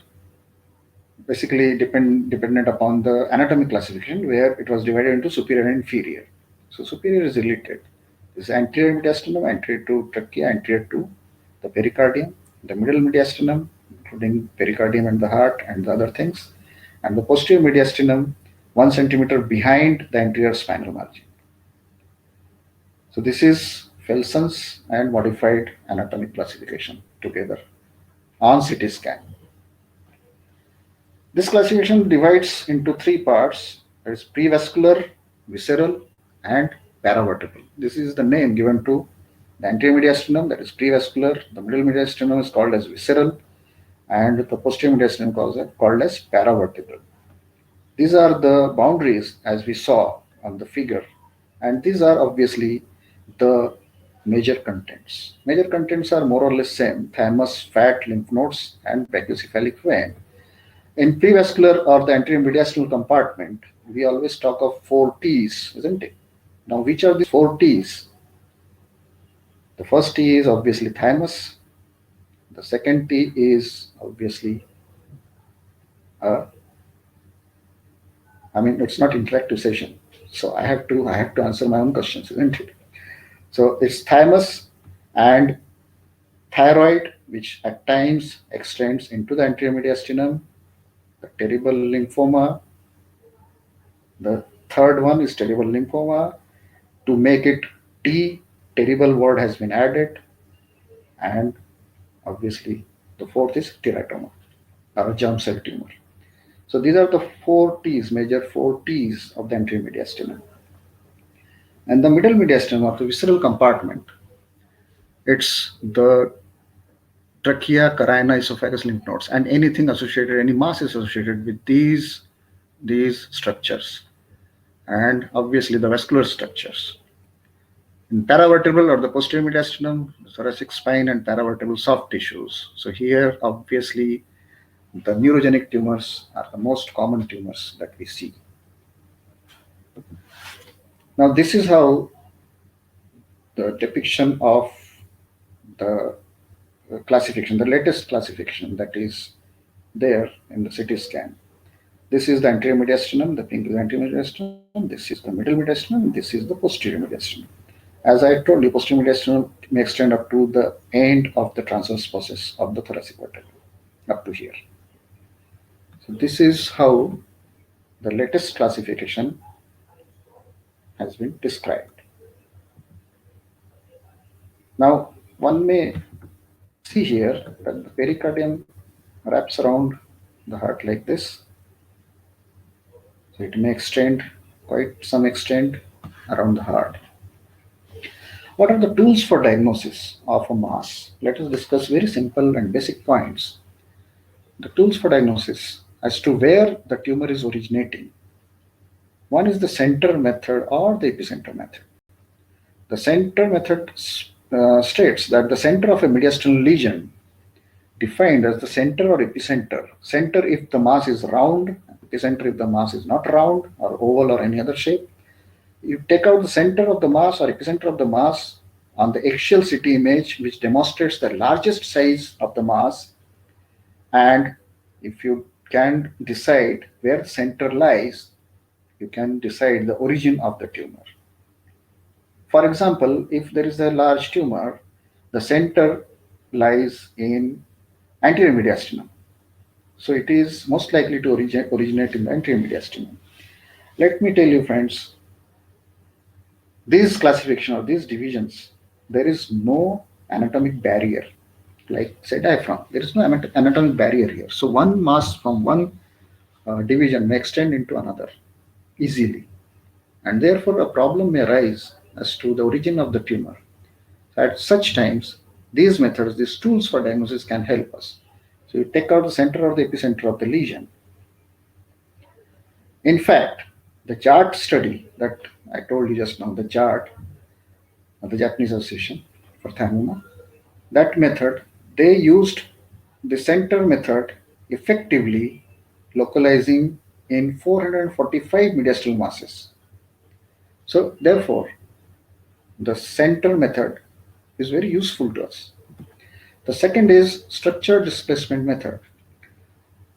basically dependent upon the anatomic classification, where it was divided into superior and inferior. So superior is deleted. This is anterior mediastinum, anterior to trachea, anterior to the pericardium, the middle mediastinum, including pericardium and the heart and the other things, and the posterior mediastinum 1 centimeter behind the anterior spinal margin. So this is Felson's and modified anatomic classification together on CT scan. This classification divides into 3 parts. There is prevascular, visceral, and paravertebral. This is the name given to the anterior mediastinum, that is prevascular. The middle mediastinum is called as visceral, and the posterior mediastinum called as paravertebral. These are the boundaries as we saw on the figure, and these are obviously the major contents. Major contents are more or less same: thymus, fat, lymph nodes, and brachiocephalic vein. In prevascular or the anterior mediastinal compartment, we always talk of 4 T's, isn't it? Now, which are these 4 T's? The first T is obviously thymus. The second T is obviously, it's not interactive session, so I have to answer my own questions, isn't it? So it's thymus and thyroid, which at times extends into the anterior mediastinum, the terrible lymphoma. The third one is terrible lymphoma. To make it T, terrible word has been added, and obviously the fourth is teratoma or a germ cell tumor. So these are the 4 T's, major 4 T's of the anterior mediastinum. And the middle mediastinum of the visceral compartment, it's the trachea, carina, esophagus, lymph nodes, and anything associated, any mass is associated with these structures, and obviously the vascular structures. In paravertebral or the posterior mediastinum, the thoracic spine and paravertebral soft tissues. So here, obviously, the neurogenic tumors are the most common tumors that we see. Now, this is how the depiction of the classification, the latest classification that is there in the CT scan. This is the anterior mediastinum, the pink is the anterior mediastinum, this is the middle mediastinum, this is the posterior mediastinum. As I told you, posterior mediastinum may extend up to the end of the transverse process of the thoracic vertebra, up to here. So this is how the latest classification has been described. Now, one may see here that the pericardium wraps around the heart like this. So it may extend quite some extent around the heart. What are the tools for diagnosis of a mass? Let us discuss very simple and basic points. The tools for diagnosis as to where the tumor is originating. One is the center method or the epicenter method. The center method states that the center of a mediastinal lesion, defined as the center or epicenter. Center if the mass is round, epicenter if the mass is not round or oval or any other shape. You take out the center of the mass or epicenter of the mass on the axial CT image, which demonstrates the largest size of the mass, and if you can decide where the center lies, you can decide the origin of the tumor. For example, if there is a large tumor, the center lies in anterior mediastinum. So it is most likely to originate in the anterior mediastinum. Let me tell you, friends, these classification or these divisions, there is no anatomic barrier. Like say diaphragm, there is no anatomic barrier here. So one mass from one division may extend into another easily, and therefore a problem may arise as to the origin of the tumor. At such times, these methods, these tools for diagnosis can help us. So you take out the center or the epicenter of the lesion. In fact, the chart study that I told you just now, the chart of the Japanese Association for Thymoma, that method, they used the center method effectively localizing in 445 mediastinal masses. So therefore, the center method is very useful to us. The second is structure displacement method,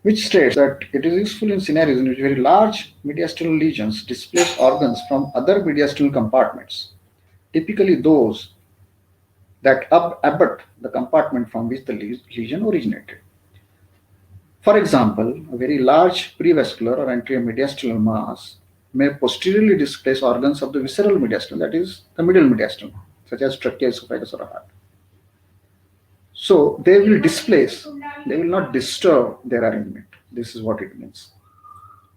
which states that it is useful in scenarios in which very large mediastinal lesions displace organs from other mediastinal compartments, typically those that abut the compartment from which the lesion originated. For example, a very large prevascular or anterior mediastinal mass may posteriorly displace organs of the visceral mediastinum, that is the middle mediastinum, such as trachea, esophagus, or heart. So they will displace, they will not disturb their arrangement. This is what it means.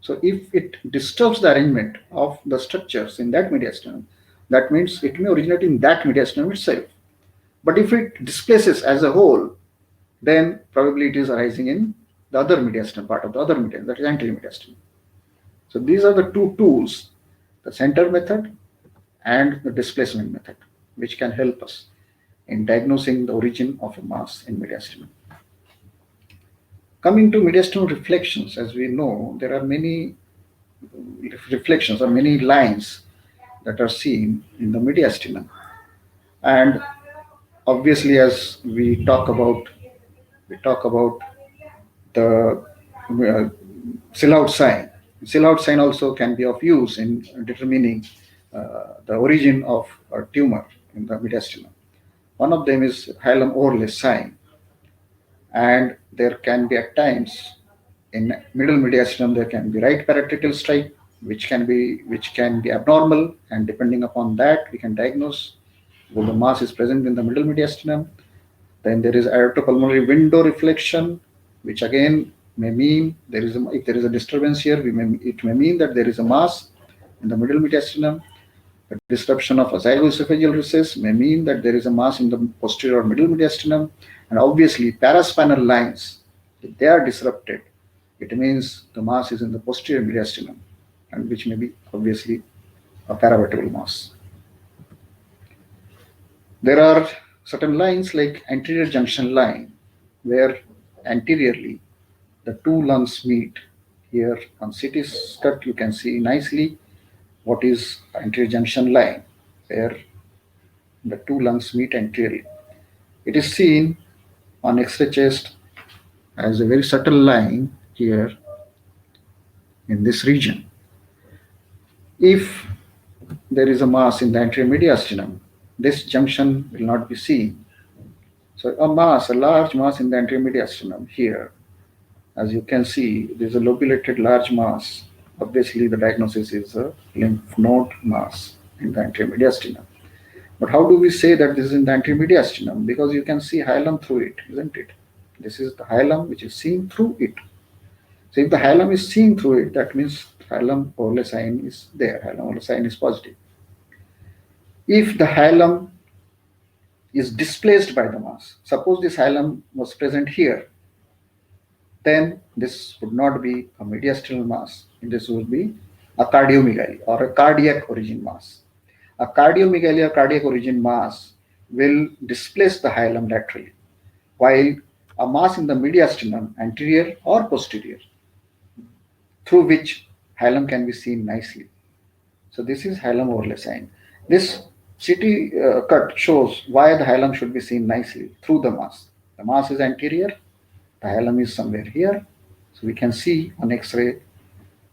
So if it disturbs the arrangement of the structures in that mediastinum, that means it may originate in that mediastinum itself. But if it displaces as a whole, then probably it is arising in the other mediastinum, part of the other mediastinum, that is anterior mediastinum. So these are the two tools, the center method and the displacement method, which can help us in diagnosing the origin of a mass in mediastinum. Coming to mediastinal reflections, as we know, there are many reflections or many lines that are seen in the mediastinum. And obviously, as we talk about the Silhouette sign. Silhouette sign also can be of use in determining the origin of a tumor in the mediastinum. One of them is hilum overlay sign, and there can be at times in middle mediastinum there can be right paratracheal stripe, which can be abnormal, and depending upon that we can diagnose whether the mass is present in the middle mediastinum. Then there is aortopulmonary window reflection, which again may mean if there is a disturbance here, it may mean that there is a mass in the middle mediastinum. The disruption of azygoesophageal recess may mean that there is a mass in the posterior or middle mediastinum. And obviously, paraspinal lines, if they are disrupted, it means the mass is in the posterior mediastinum, and which may be obviously a paravertebral mass. There are certain lines like anterior junction line, where anteriorly the two lungs meet. Here on CT scut you can see nicely what is anterior junction line, where the two lungs meet anteriorly. It is seen on X-ray chest as a very subtle line here in this region. If there is a mass in the anterior mediastinum, this junction will not be seen. So a large mass in the anterior mediastinum here, as you can see, there is a lobulated large mass. Obviously, the diagnosis is a lymph node mass in the anterior mediastinum. But how do we say that this is in the anterior mediastinum? Because you can see hilum through it, isn't it? This is the hilum which is seen through it. So if the hilum is seen through it, that means hilum overlay sign is there. Hilum overlay sign is positive. If the hilum is displaced by the mass, suppose this hilum was present here, then this would not be a mediastinal mass. This would be a cardiomegaly or a cardiac origin mass. A cardiomegaly or cardiac origin mass will displace the hilum laterally, while a mass in the mediastinum, anterior or posterior, through which hilum can be seen nicely. So this is hilum overlay sign. This CT cut shows why the hilum should be seen nicely through the mass. The mass is anterior, the hilum is somewhere here. So we can see on X-ray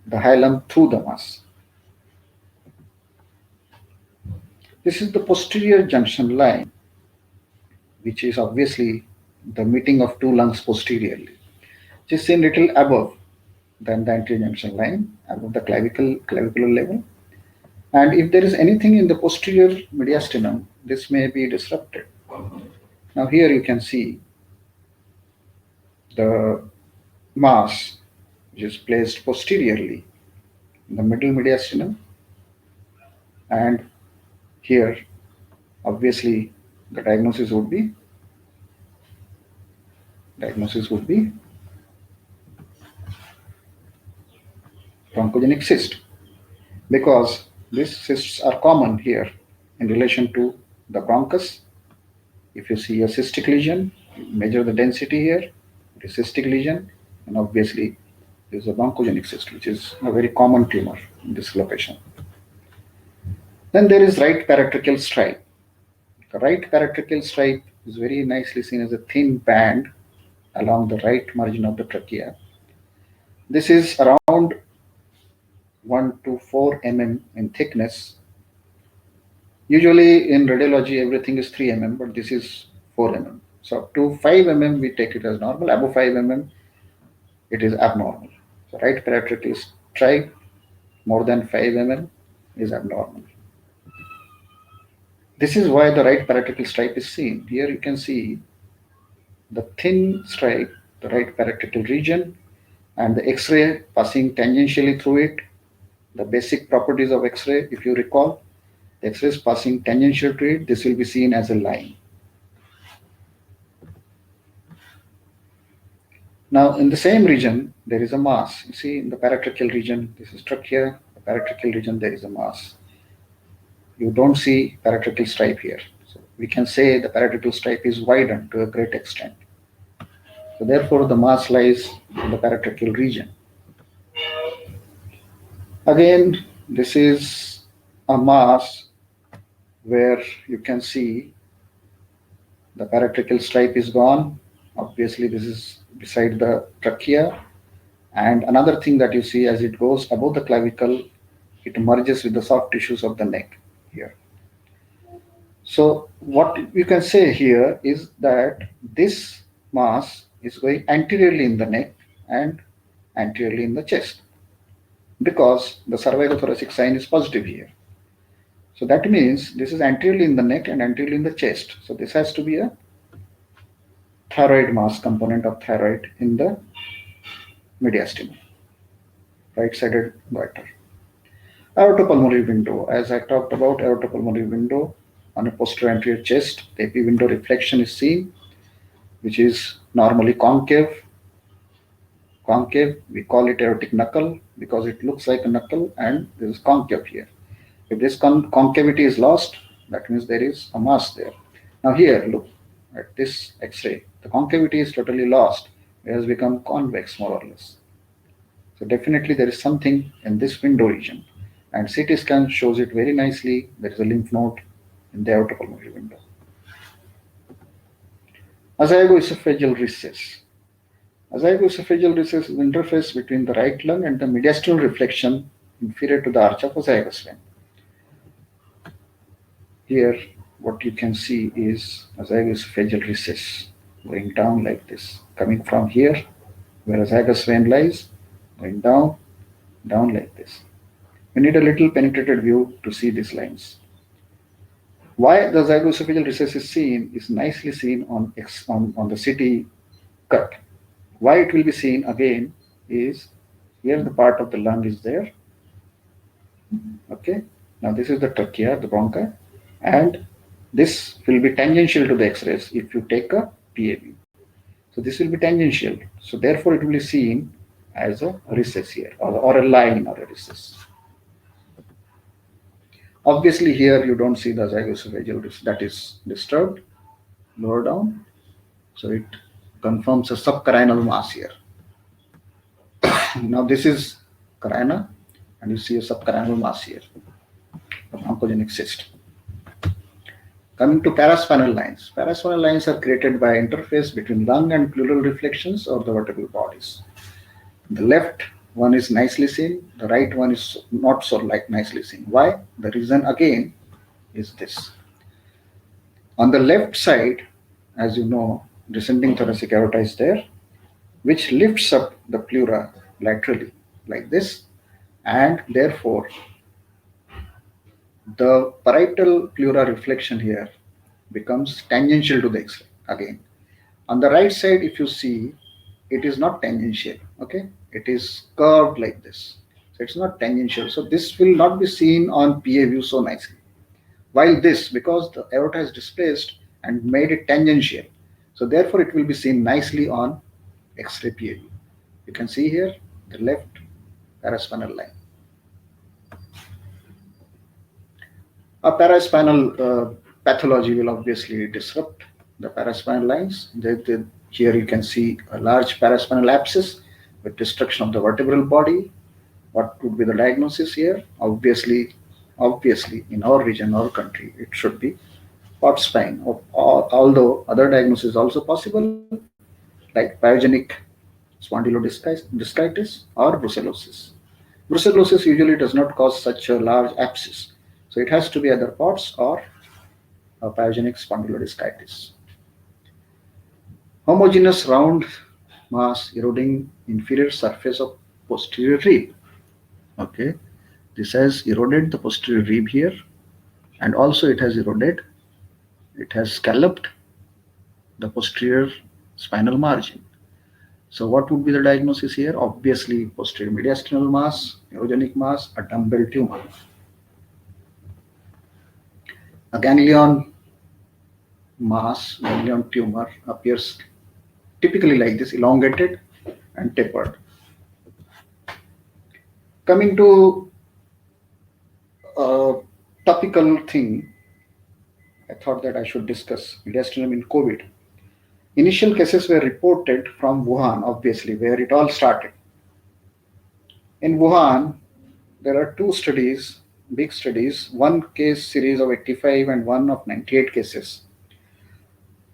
the hilum through the mass. This is the posterior junction line, which is obviously the meeting of two lungs posteriorly. It is seen little above than the anterior junction line, above the clavicular level. And if there is anything in the posterior mediastinum, this may be disrupted. Now here you can see the mass which is placed posteriorly in the middle mediastinum, and here obviously the diagnosis would be bronchogenic cyst, because these cysts are common here in relation to the bronchus. If you see a cystic lesion, measure the density here, it is cystic lesion, and obviously there is a bronchogenic cyst, which is a very common tumor in this location. Then there is right paratracheal stripe. The right paratracheal stripe is very nicely seen as a thin band along the right margin of the trachea. This is around 1 to 4 mm in thickness. Usually in radiology everything is 3 mm, but this is 4 mm. So up to 5 mm we take it as normal. Above 5 mm it is abnormal. So right paratracheal stripe more than 5 mm is abnormal. This is why the right paratracheal stripe is seen. Here you can see the thin stripe, the right paratracheal region, and the X-ray passing tangentially through it. The basic properties of X-ray, if you recall, the X-ray is passing tangential to it. This will be seen as a line. Now in the same region, there is a mass. You see in the paratracheal region, this is trachea, the paratracheal region, there is a mass. You don't see paratracheal stripe here. So we can say the paratracheal stripe is widened to a great extent. So therefore, the mass lies in the paratracheal region. Again, this is a mass where you can see the paratracheal stripe is gone. Obviously, this is beside the trachea. And another thing that you see as it goes above the clavicle, it merges with the soft tissues of the neck here. So what you can say here is that this mass is going anteriorly in the neck and anteriorly in the chest because the cervicothoracic sign is positive here. So that means this is anteriorly in the neck and anteriorly in the chest. So this has to be a thyroid mass component of thyroid in the mediastinum, right-sided goiter. Aortopulmonary window, as I talked about aortopulmonary window on a posterior anterior chest, the epicwindow reflection is seen, which is normally concave. Concave, we call it aortic knuckle because it looks like a knuckle and there is concave here. If this concavity is lost, that means there is a mass there. Now here, look at this X-ray. The concavity is totally lost. It has become convex more or less. So definitely there is something in this window region. And CT scan shows it very nicely. There is a lymph node in the aortopulmonary window. Azagoesophageal recess. Azagoesophageal recess is the interface between the right lung and the mediastinal reflection inferior to the arch of azygos vein. Here, what you can see is azagoesophageal recess going down like this, coming from here, where azygos vein lies, going down, down like this. We need a little penetrated view to see these lines. Why the azagoesophageal recess is seen is nicely seen on the CT cut. Why it will be seen again is here the part of the lung is there. Okay, now this is the trachea, the bronchi, and this will be tangential to the X-rays if you take a PAV. So this will be tangential. So therefore it will be seen as a recess here or a line or a recess. Obviously here you don't see the azagoesophageal recess that is disturbed lower down. So it confirms a subcarinal mass here. Now this is carina and you see a subcarinal mass here, a oncogenic cyst. Coming to paraspinal lines. Paraspinal lines are created by interface between lung and pleural reflections of the vertebral bodies. The left one is nicely seen, the right one is not so nicely seen. Why? The reason again is this. On the left side, as you know, descending thoracic aorta is there, which lifts up the pleura laterally like this, and therefore the parietal pleura reflection here becomes tangential to the X-ray again. On the right side, if you see, it is not tangential, okay? It is curved like this. So it's not tangential. So this will not be seen on PA view so nicely. While this, because the aorta is displaced and made it tangential, so therefore it will be seen nicely on X-ray PA view. You can see here the left paraspinal line. A paraspinal pathology will obviously disrupt the paraspinal lines. Here you can see a large paraspinal abscess with destruction of the vertebral body. What would be the diagnosis here? Obviously in our region, our country, it should be pot spine, although other diagnosis is also possible, like pyogenic spondylodiscitis or brucellosis. Brucellosis usually does not cause such a large abscess, so it has to be either POTS or a pyogenic spondylodiscitis. Homogeneous round mass eroding inferior surface of posterior rib. Okay, this has eroded the posterior rib here, and also it has scalloped the posterior spinal margin. So what would be the diagnosis here? Obviously posterior mediastinal mass, neurogenic mass, a dumbbell tumor. A ganglion tumor appears typically like this, elongated and tapered. Coming to a topical thing, I thought that I should discuss mediastinum in COVID. Initial cases were reported from Wuhan, obviously, where it all started. In Wuhan, there are two studies, big studies, one case series of 85 and one of 98 cases,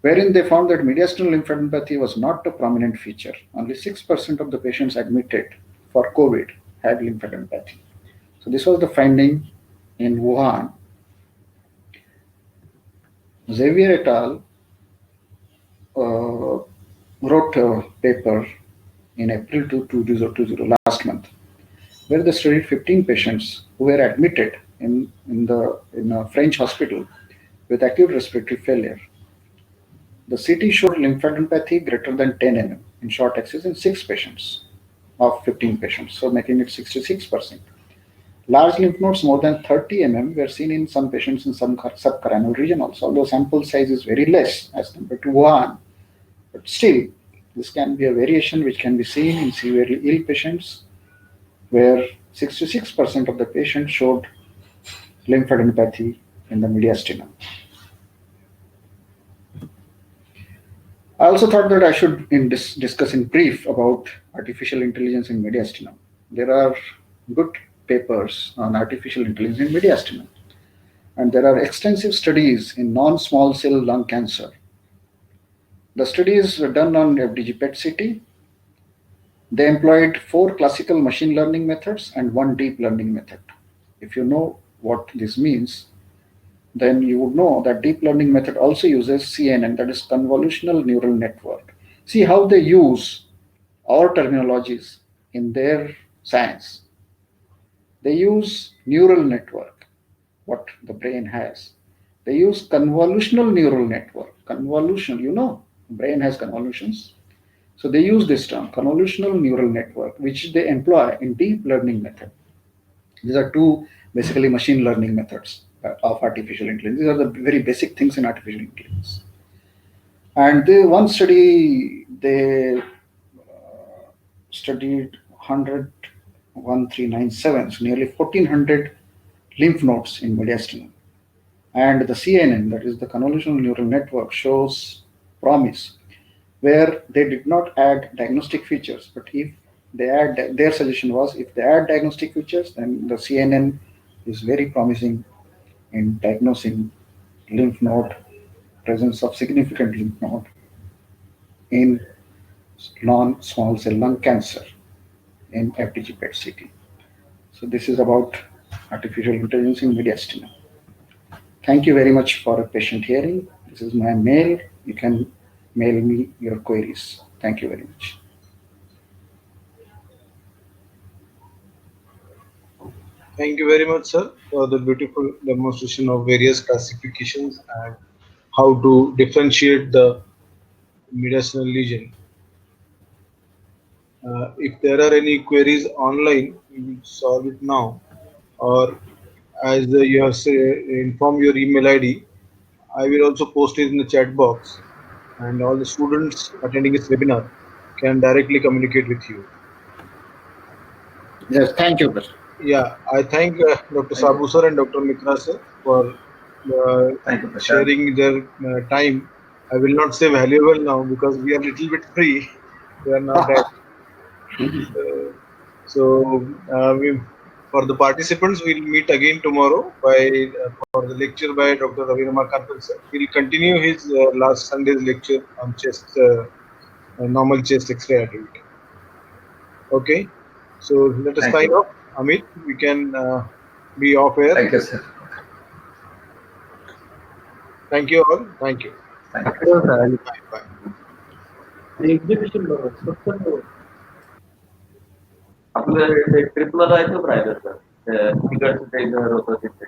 wherein they found that mediastinal lymphadenopathy was not a prominent feature. Only 6% of the patients admitted for COVID had lymphadenopathy. So this was the finding in Wuhan. Xavier et al. Wrote a paper in April 2020, last month, where they studied 15 patients who were admitted in a French hospital with acute respiratory failure. The CT showed lymphadenopathy greater than 10 mm in short axis in 6 patients of 15 patients, so making it 66%. Large lymph nodes more than 30 mm were seen in some patients in some subcarinal region also, although sample size is very less as compared to Wuhan. But still, this can be a variation which can be seen in severely ill patients, where 66% of the patients showed lymphadenopathy in the mediastinum. I also thought that I should discuss in brief about artificial intelligence in mediastinum. There are good papers on artificial intelligence in mediastinum, and there are extensive studies in non-small cell lung cancer. The studies were done on FDG PET-CT. They employed 4 classical machine learning methods and 1 deep learning method. If you know what this means, then you would know that deep learning method also uses CNN, that is convolutional neural network. See how they use our terminologies in their science. They use neural network, what the brain has. They use convolutional neural network. Convolution, brain has convolutions. So they use this term, convolutional neural network, which they employ in deep learning method. These are two basically machine learning methods of artificial intelligence. These are the very basic things in artificial intelligence. And one study, they studied 100,1397, so nearly 1400 lymph nodes in mediastinum. And the CNN, that is the convolutional neural network, shows promise, where they did not add diagnostic features, but if they add, their suggestion was if they add diagnostic features, then the CNN is very promising in diagnosing lymph node, presence of significant lymph node in non-small cell lung cancer in FDG PET-CT. So this is about artificial intelligence in mediastinum. Thank you very much for a patient hearing. This is my mail. You can mail me your queries. Thank you very much. Thank you very much, sir, for the beautiful demonstration of various classifications and how to differentiate the mediastinal lesion. If there are any queries online, we will solve it now. Or as you have informed your email ID, I will also post it in the chat box, and all the students attending this webinar can directly communicate with you. Yes, thank you, sir. Yeah, I thank Dr. Saboo sir and Dr. Mitra sir for Thank you, Prashant. sharing their time. I will not say valuable now because we are a little bit free. We are not that. For the participants, we'll meet again tomorrow for the lecture by Dr. Ravi Ramakant sir. He'll continue his last Sunday's lecture on chest, normal chest X-ray activity. Okay, so let us sign off. Amit, we can be off air. Thank you, sir. Thank you all. Thank you. Thank you. Bye. Bye. आपलं ट्रिपला जायचं राहिलं sir तिकडचं ते घर होतं तिथे